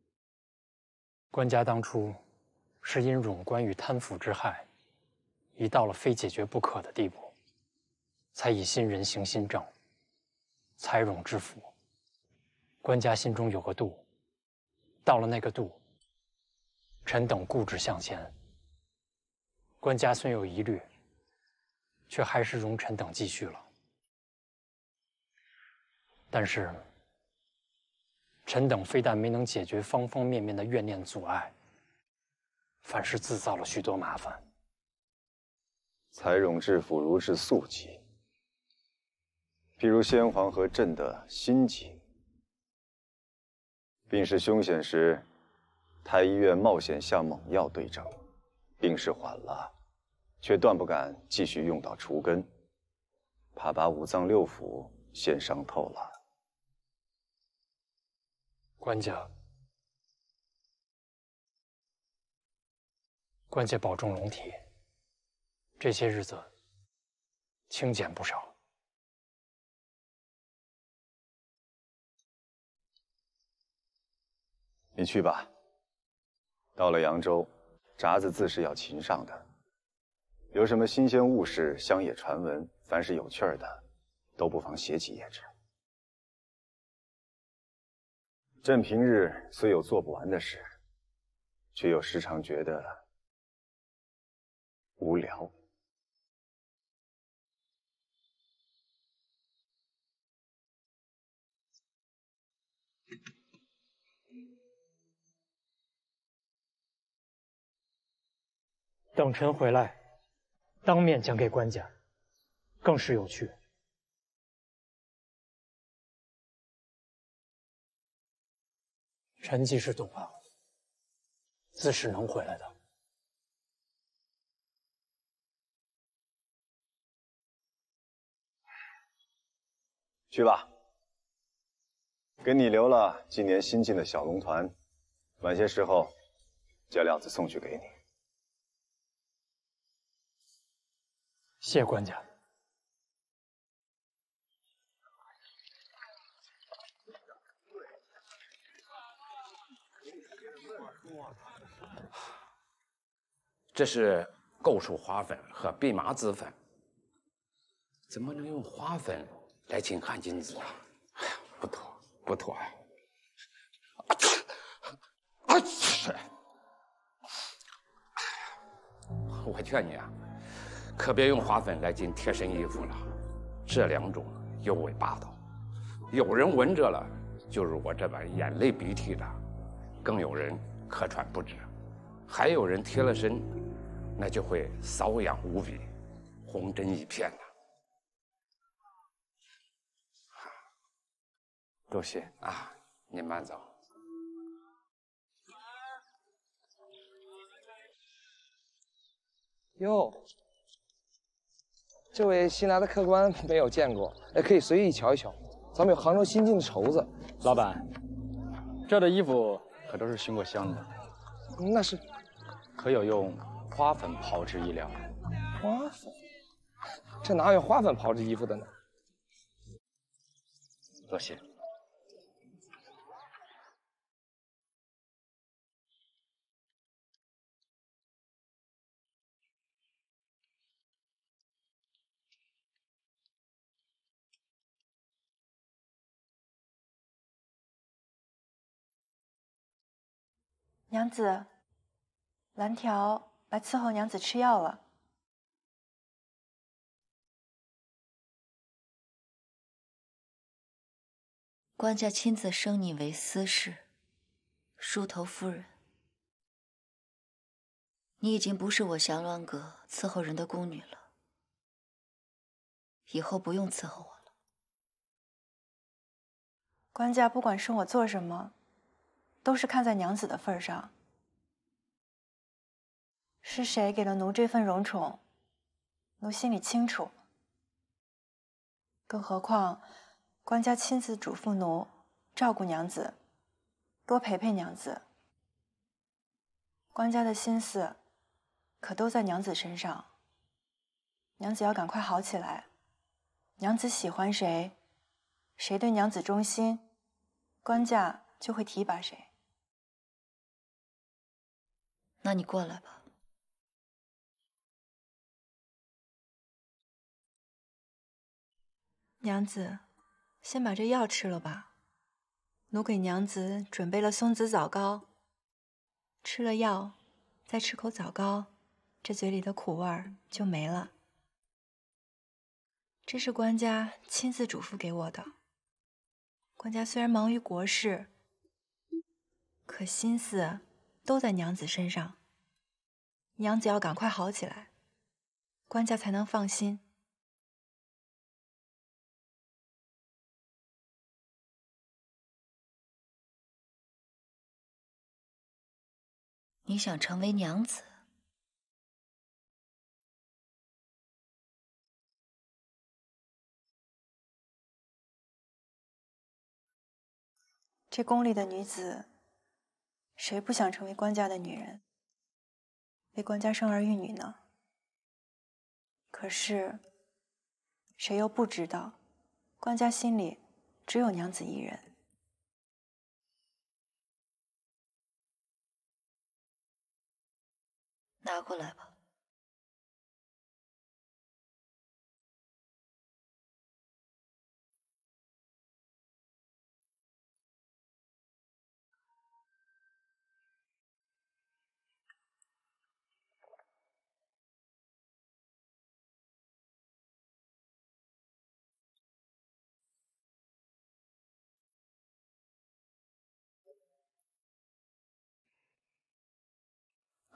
官家当初是因冗官与贪腐之害，已到了非解决不可的地步，才以新人行新政，裁冗治腐。官家心中有个度，到了那个度，臣等固执向前，官家虽有疑虑，却还是容臣等继续了。但是，臣等非但没能解决方方面面的怨念阻碍，反是制造了许多麻烦。才冗治府如是宿疾，譬如先皇和朕的心疾。病势凶险时，太医院冒险下猛药对症，病势缓了，却断不敢继续用到除根，怕把五脏六腑先伤透了。官家保重龙体，这些日子清减不少。你去吧。到了扬州，札子自是要勤上的。有什么新鲜物事、乡野传闻，凡是有趣儿的，都不妨写几页纸。朕平日虽有做不完的事，却又时常觉得无聊。等臣回来，当面讲给官家，更是有趣。臣既是懂了，自是能回来的。去吧。给你留了今年新进的小龙团，晚些时候叫料子送去给你。谢官家。这是构树花粉和蓖麻籽粉，怎么能用花粉来浸汗巾子啊？哎呀，不妥，不妥呀！我劝你啊，可别用花粉来浸贴身衣服了，这两种尤为霸道。有人闻着了，就如我这般眼泪鼻涕的；更有人咳喘不止，还有人贴了身，那就会瘙痒无比，红疹一片呐。多谢啊，您慢走。哟，这位新来的客官没有见过，可以随意瞧一瞧。咱们有杭州新进的绸子。老板，这的衣服可都是熏过香的。那是，可有用花粉炮制衣料？花粉？这哪有花粉炮制衣服的呢？多谢。娘子，蓝条来伺候娘子吃药了。官家亲自升你为司事，梳头夫人。你已经不是我祥鸾阁伺候人的宫女了，以后不用伺候我了。官家不管升我做什么，都是看在娘子的份上。是谁给了奴这份荣宠，奴心里清楚。更何况，官家亲自嘱咐奴照顾娘子，多陪陪娘子。官家的心思可都在娘子身上。娘子要赶快好起来。娘子喜欢谁，谁对娘子忠心，官家就会提拔谁。那你过来吧。娘子，先把这药吃了吧。奴给娘子准备了松子枣糕，吃了药，再吃口枣糕，这嘴里的苦味儿就没了。这是官家亲自嘱咐给我的。官家虽然忙于国事，可心思都在娘子身上。娘子要赶快好起来，官家才能放心。你想成为娘子？这宫里的女子，谁不想成为官家的女人，为官家生儿育女呢？可是，谁又不知道，官家心里只有娘子一人。拿过来吧。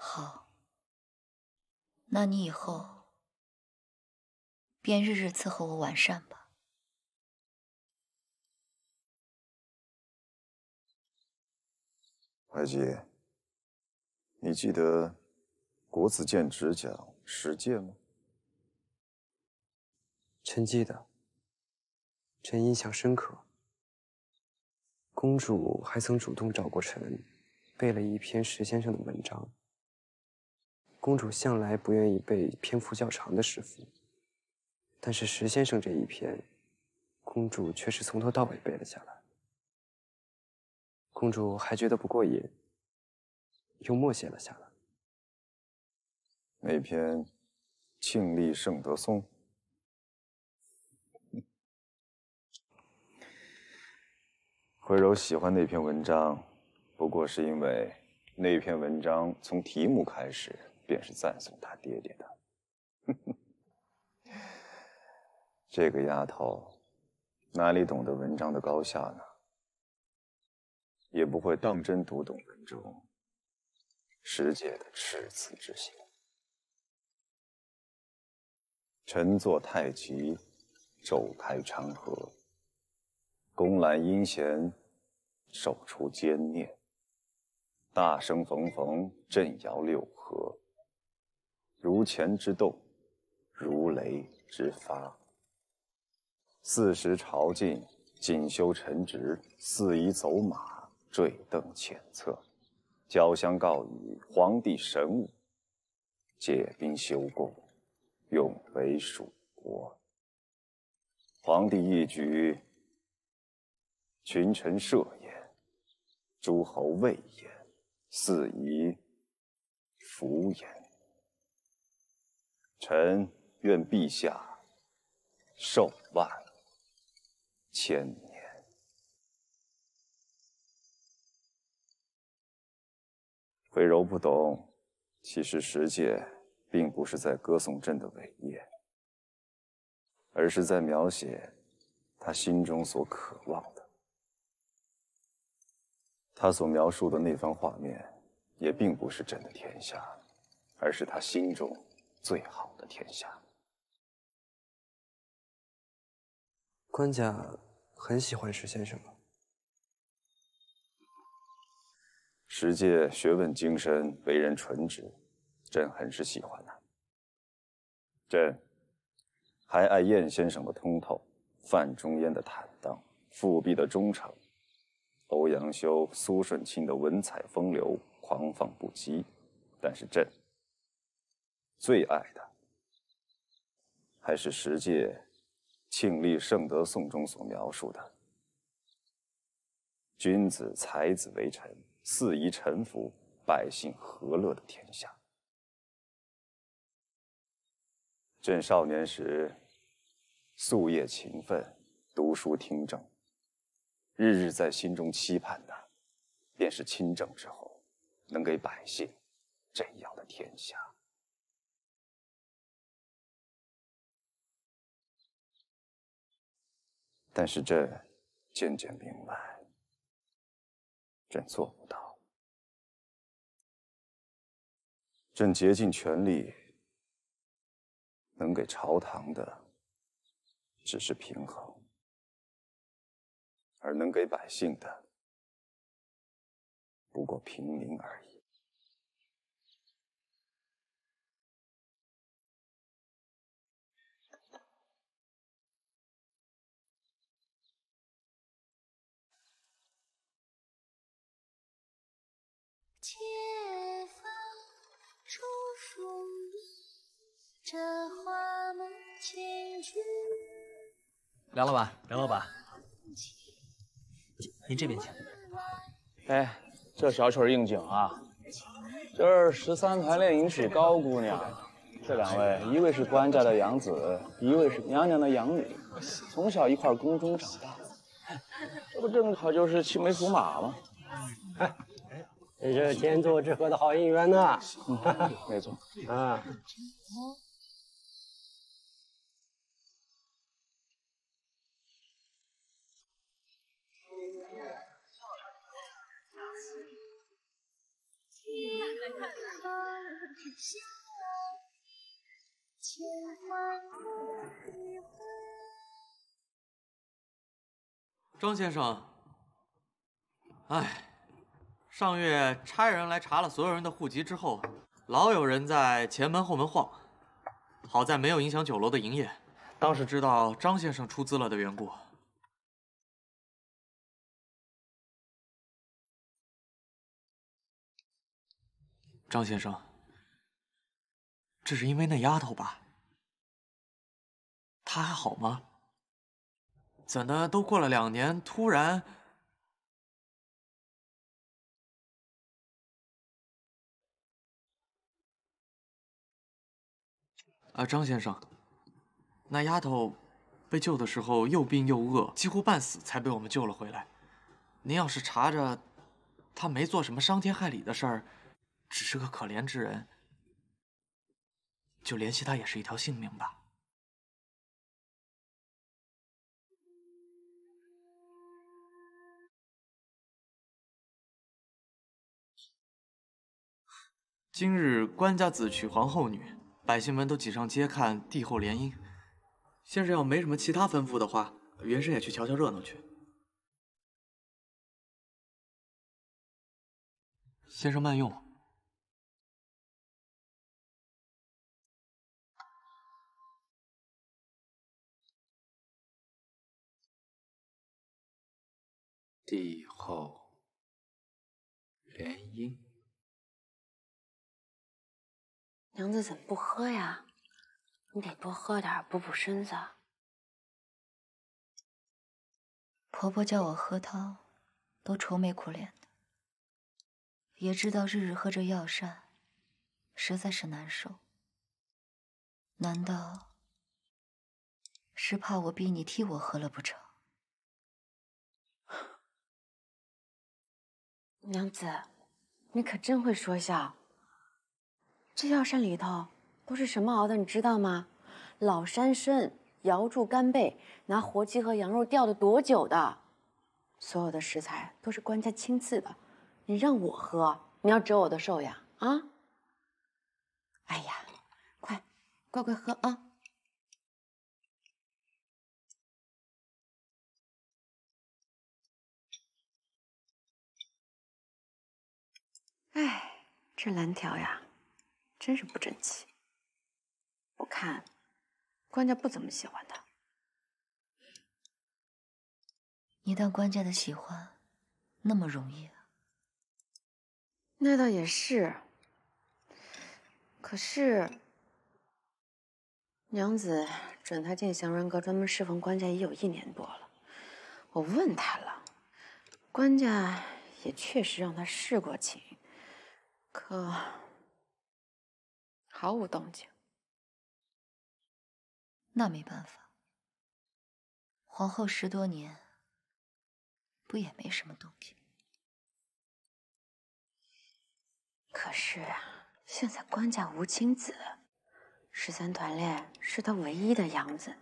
好，那你以后便日日伺候我晚膳吧。怀吉，你记得国子监直讲十戒吗？臣记得，臣印象深刻。公主还曾主动找过臣，背了一篇石先生的文章。公主向来不愿意背篇幅较长的诗赋，但是石先生这一篇，公主却是从头到尾背了下来。公主还觉得不过瘾，又默写了下来。那篇《庆历圣德颂》，怀柔喜欢那篇文章，不过是因为那篇文章从题目开始便是赞颂他爹爹的。这个丫头哪里懂得文章的高下呢？也不会当真读懂文中世界的赤子之心。臣坐太极，肘开长河，公揽阴弦，手出奸念，大声冯冯，震摇六合，如前之动，如雷之发。40朝觐，锦修陈职，4夷走马，坠镫遣策，交相告以皇帝神武，解兵修贡，用为蜀国。皇帝一举，群臣设焉，诸侯畏焉，4夷服焉。臣愿陛下寿万千年。慧柔不懂，其实石介并不是在歌颂朕的伟业，而是在描写他心中所渴望的。他所描述的那番画面，也并不是朕的天下，而是他心中最好的天下。官家很喜欢石先生吗？石介学问精深，为人纯直，朕很是喜欢他。朕还爱晏先生的通透，范仲淹的坦荡，富弼的忠诚，欧阳修、苏舜钦的文采风流，狂放不羁。但是朕最爱的还是石介《庆历圣德颂》中所描述的君子才子为臣，4夷臣服，百姓和乐的天下。朕少年时夙夜勤奋，读书听政，日日在心中期盼的，便是亲政之后能给百姓这样的天下。但是朕渐渐明白，朕做不到。朕竭尽全力，能给朝堂的只是平衡，而能给百姓的不过平民而已。解放出书这花门前去。梁老板，梁老板，您这边请。哎，这小曲应景啊！这是13团练营曲高姑娘，这两位，一位是官家的养子，一位是娘娘的养女，从小一块宫中长大，这不正好就是青梅竹马吗？这是天作之合的好姻缘呐！没错。啊。张先生，哎，上月差人来查了所有人的户籍之后，老有人在前门后门晃，好在没有影响酒楼的营业。当时知道张先生出资了的缘故。张先生，这是因为那丫头吧？她还好吗？怎的都过了2年，突然……张先生，那丫头被救的时候又病又饿，几乎半死，才被我们救了回来。您要是查着她没做什么伤天害理的事儿，只是个可怜之人，就怜惜她也是一条性命吧。今日官家子娶皇后女，百姓们都挤上街看帝后联姻。先生要没什么其他吩咐的话，原神也去瞧瞧热闹去。先生慢用。帝后联姻。娘子怎么不喝呀？你得多喝点，补补身子。婆婆叫我喝汤，都愁眉苦脸的，也知道日日喝着药膳，实在是难受。难道是怕我逼你替我喝了不成？娘子，你可真会说笑。这药膳里头都是什么熬的，你知道吗？老山参、瑶柱、干贝，拿活鸡和羊肉吊的多久的？所有的食材都是官家亲赐的，你让我喝，你要折我的寿呀？啊！哎呀，快，乖乖喝啊！哎，这蓝条呀，真是不争气。我看官家不怎么喜欢他。你当官家的喜欢那么容易啊？那倒也是。可是娘子准他进祥仁阁专门侍奉官家也有1年多了，我问他了，官家也确实让他侍过寝，可毫无动静。那没办法，皇后10多年，不也没什么动静？可是啊，现在官家无亲子，13团练是他唯一的养子，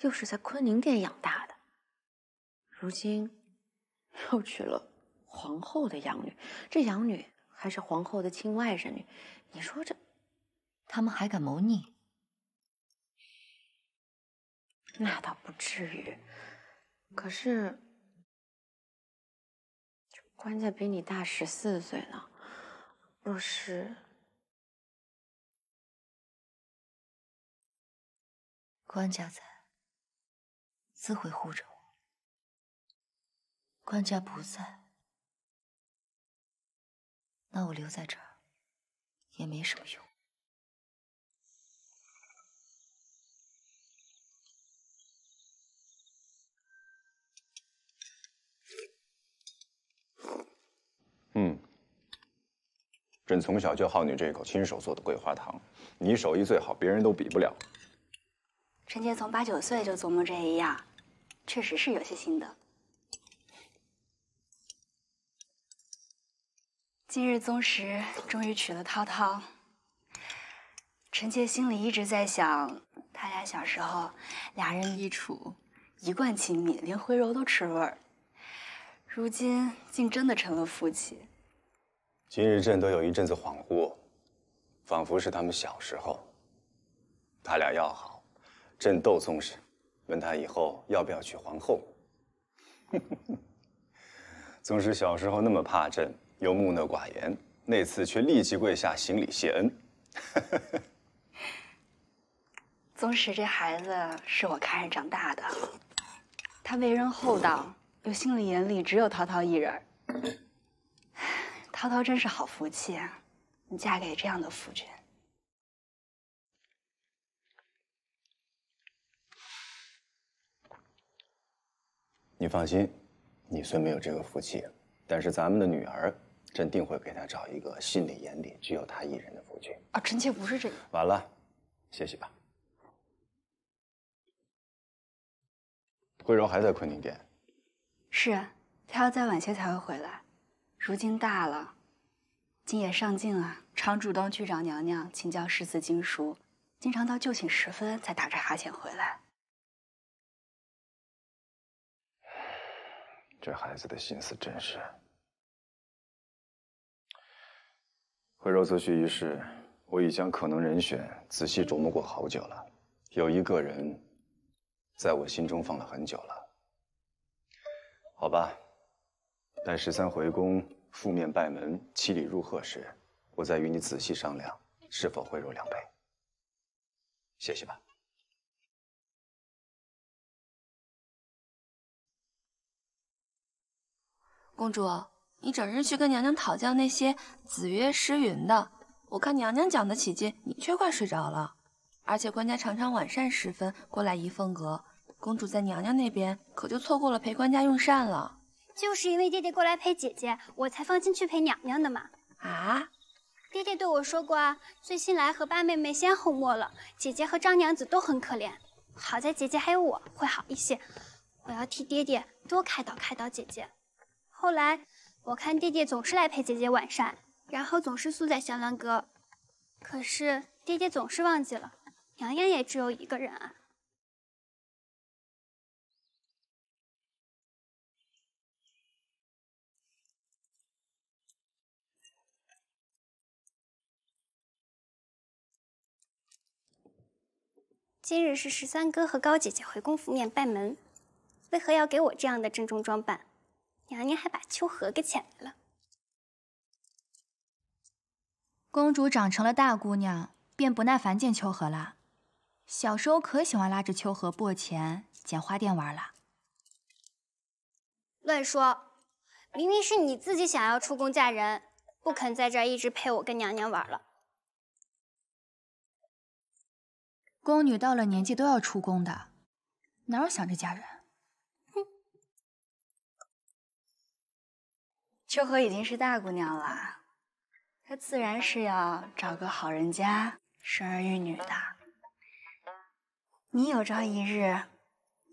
又是在坤宁殿养大的，如今又娶了皇后的养女，这养女还是皇后的亲外甥女，你说这，他们还敢谋逆？那倒不至于。可是，这官家比你大14岁呢，若是……官家在，自会护着我。官家不在，那我留在这儿也没什么用。朕从小就好你这口亲手做的桂花糖，你手艺最好，别人都比不了。臣妾从8、9岁就琢磨这一样，确实是有些心得。今日宗室终于娶了涛涛，臣妾心里一直在想，他俩小时候俩人一处一贯亲密，连回柔都吃味儿，如今竟真的成了夫妻。今日朕都有一阵子恍惚，仿佛是他们小时候。他俩要好，朕逗宗室，问他以后要不要娶皇后。宗室小时候那么怕朕，又木讷寡言，那次却立即跪下行礼谢恩。宗室这孩子是我看着长大的，他为人厚道，又心里严厉，只有涛涛一人。涛涛真是好福气啊，你嫁给这样的夫君。你放心，你虽没有这个福气，但是咱们的女儿，朕定会给她找一个心里眼里只有她一人的夫君。啊，臣妾不是这个。晚了，歇息吧。慧柔还在坤宁殿。是，她要再晚些才会回来。如今大了，今也上镜啊，常主动去找娘娘请教诗词经书，经常到就寝时分才打着哈欠回来。这孩子的心思真是……慧柔择婿一事，我已将可能人选仔细琢磨过好久了，有一个人，在我心中放了很久了。好吧。待13回宫赴面拜门、起礼入贺时，我再与你仔细商量，是否会入良配。歇息吧。公主，你整日去跟娘娘讨教那些子曰诗云的，我看娘娘讲得起劲，你却快睡着了。而且官家常常晚膳时分过来怡凤阁，公主在娘娘那边可就错过了陪官家用膳了。就是因为爹爹过来陪姐姐，我才放心去陪娘娘的嘛。啊？爹爹对我说过啊，最新来和八妹妹先后没了，姐姐和张娘子都很可怜。好在姐姐还有我，会好一些。我要替爹爹多开导开导姐姐。后来我看爹爹总是来陪姐姐晚膳，然后总是宿在小鸾阁。可是爹爹总是忘记了，娘娘也只有一个人啊。今日是13哥和高姐姐回宫赴面拜门，为何要给我这样的郑重装扮？娘娘还把秋荷给请来了。公主长成了大姑娘，便不耐烦见秋荷了。小时候可喜欢拉着秋荷拨钱捡花钿玩了。乱说！明明是你自己想要出宫嫁人，不肯在这儿一直陪我跟娘娘玩了。宫女到了年纪都要出宫的，哪有想着嫁人？哼！秋荷已经是大姑娘了，她自然是要找个好人家生儿育女的。你有朝一日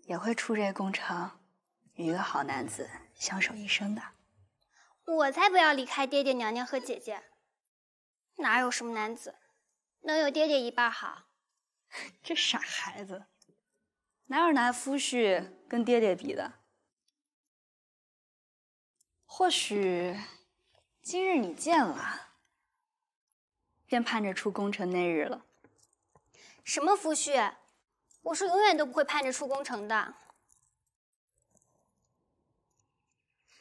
也会出这宫城，与一个好男子相守一生的。我才不要离开爹爹、娘娘和姐姐，哪有什么男子能有爹爹一半好？这傻孩子，哪有拿夫婿跟爹爹比的？或许今日你见了，便盼着出宫城那日了。什么夫婿？我是永远都不会盼着出宫城的。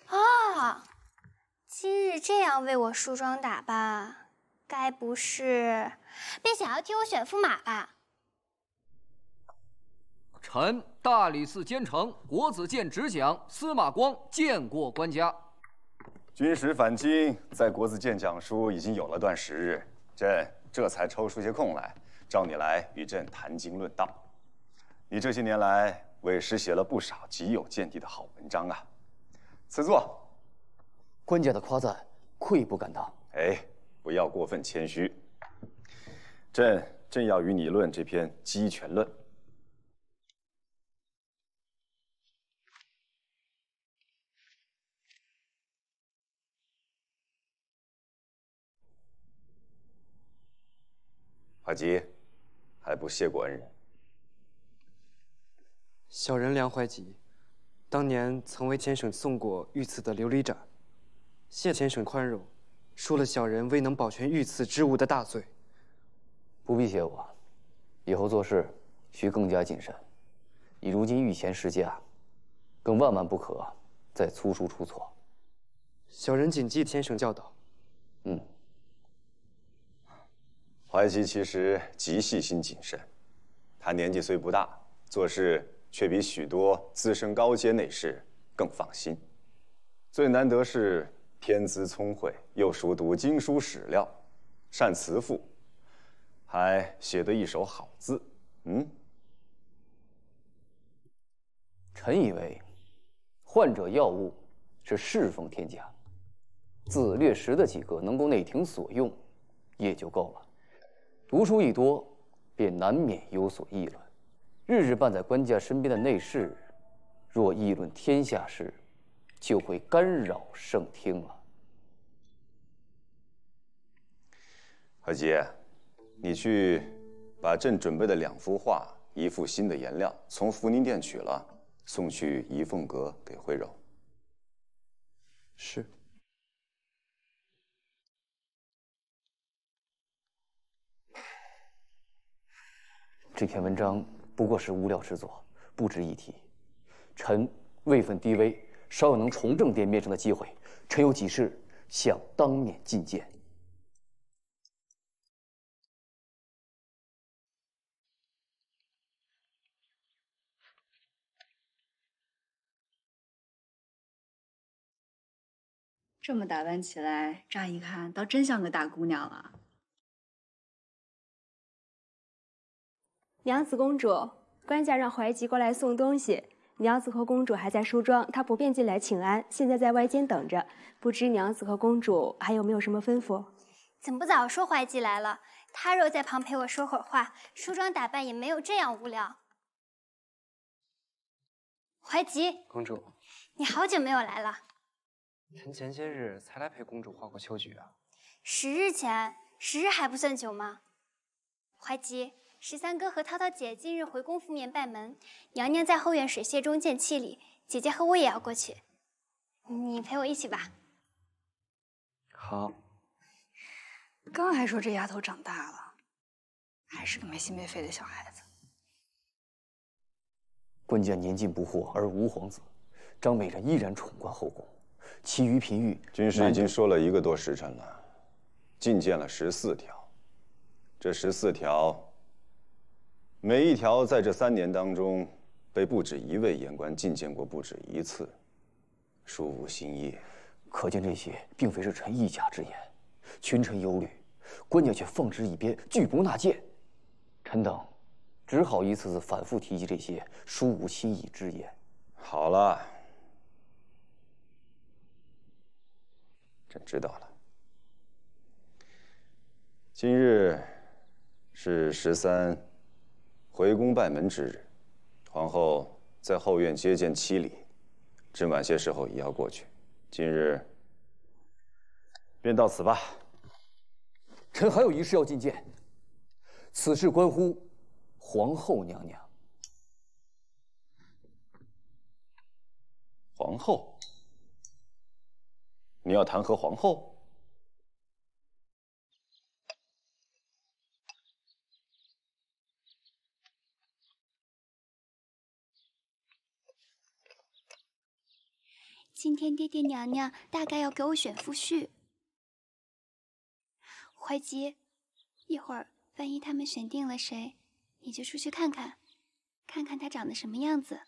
啊，今日这样为我梳妆打扮，该不是便想要替我选驸马吧？臣大理寺监丞国子监执讲司马光见过官家。军师返京，在国子监讲书已经有了段时日，朕这才抽出些空来，召你来与朕谈经论道。你这些年来为师写了不少极有见地的好文章啊，赐座。官家的夸赞，愧不敢当。哎，不要过分谦虚。朕正要与你论这篇《鸡权论》。怀吉，还不谢过恩人？小人梁怀吉，当年曾为前省送过御赐的琉璃盏，谢前省宽容，恕了小人未能保全御赐之物的大罪。不必谢我，以后做事需更加谨慎。你如今御前世家，更万万不可再粗疏出错。小人谨记前省教导。怀吉其实极细心谨慎，他年纪虽不大，做事却比许多资深高阶内侍更放心。最难得是天资聪慧，又熟读经书史料，善辞赋，还写得一手好字。臣以为，患者药物是侍奉天家，自略识的几个能够内廷所用，也就够了。读书一多，便难免有所议论。日日伴在官家身边的内侍，若议论天下事，就会干扰圣听了。怀吉，你去把朕准备的2幅画、1幅新的颜料从福宁殿取了，送去仪凤阁给徽柔。是。这篇文章不过是无聊之作，不值一提。臣位分低微，稍有能重正殿面上的机会，臣有几事想当面进谏。这么打扮起来，乍一看倒真像个大姑娘了。娘子公主，官家让怀吉过来送东西。娘子和公主还在梳妆，他不便进来请安，现在在外间等着。不知娘子和公主还有没有什么吩咐？怎么不早说怀吉来了？他若在旁陪我说会儿话，梳妆打扮也没有这样无聊。怀吉，公主，你好久没有来了。臣前些日才来陪公主画过秋菊啊。10日前，10日还不算久吗？怀吉，13哥和涛涛姐今日回宫赴面拜门，娘娘在后院水榭中见七礼，姐姐和我也要过去，你陪我一起吧。好。刚还说这丫头长大了，还是个没心没肺的小孩子。官家年近不惑而无皇子，张美人依然宠冠后宫，其余嫔御，军师已经说了1个多时辰了，进谏了14条，这14条。每一条在这3年当中，被不止1位言官进谏过不止1次，殊无新意。可见这些并非是臣一家之言，群臣忧虑，官家却放之一边，拒不纳谏。臣等只好一次次反复提及这些殊无新意之言。好了，朕知道了。今日是13回宫拜门之日，皇后在后院接见七礼，朕晚些时候也要过去。今日便到此吧。臣还有一事要进谏，此事关乎皇后娘娘。皇后？你要弹劾皇后？今天爹爹娘娘大概要给我选夫婿。怀吉，一会儿万一他们选定了谁，你就出去看看，看看他长得什么样子。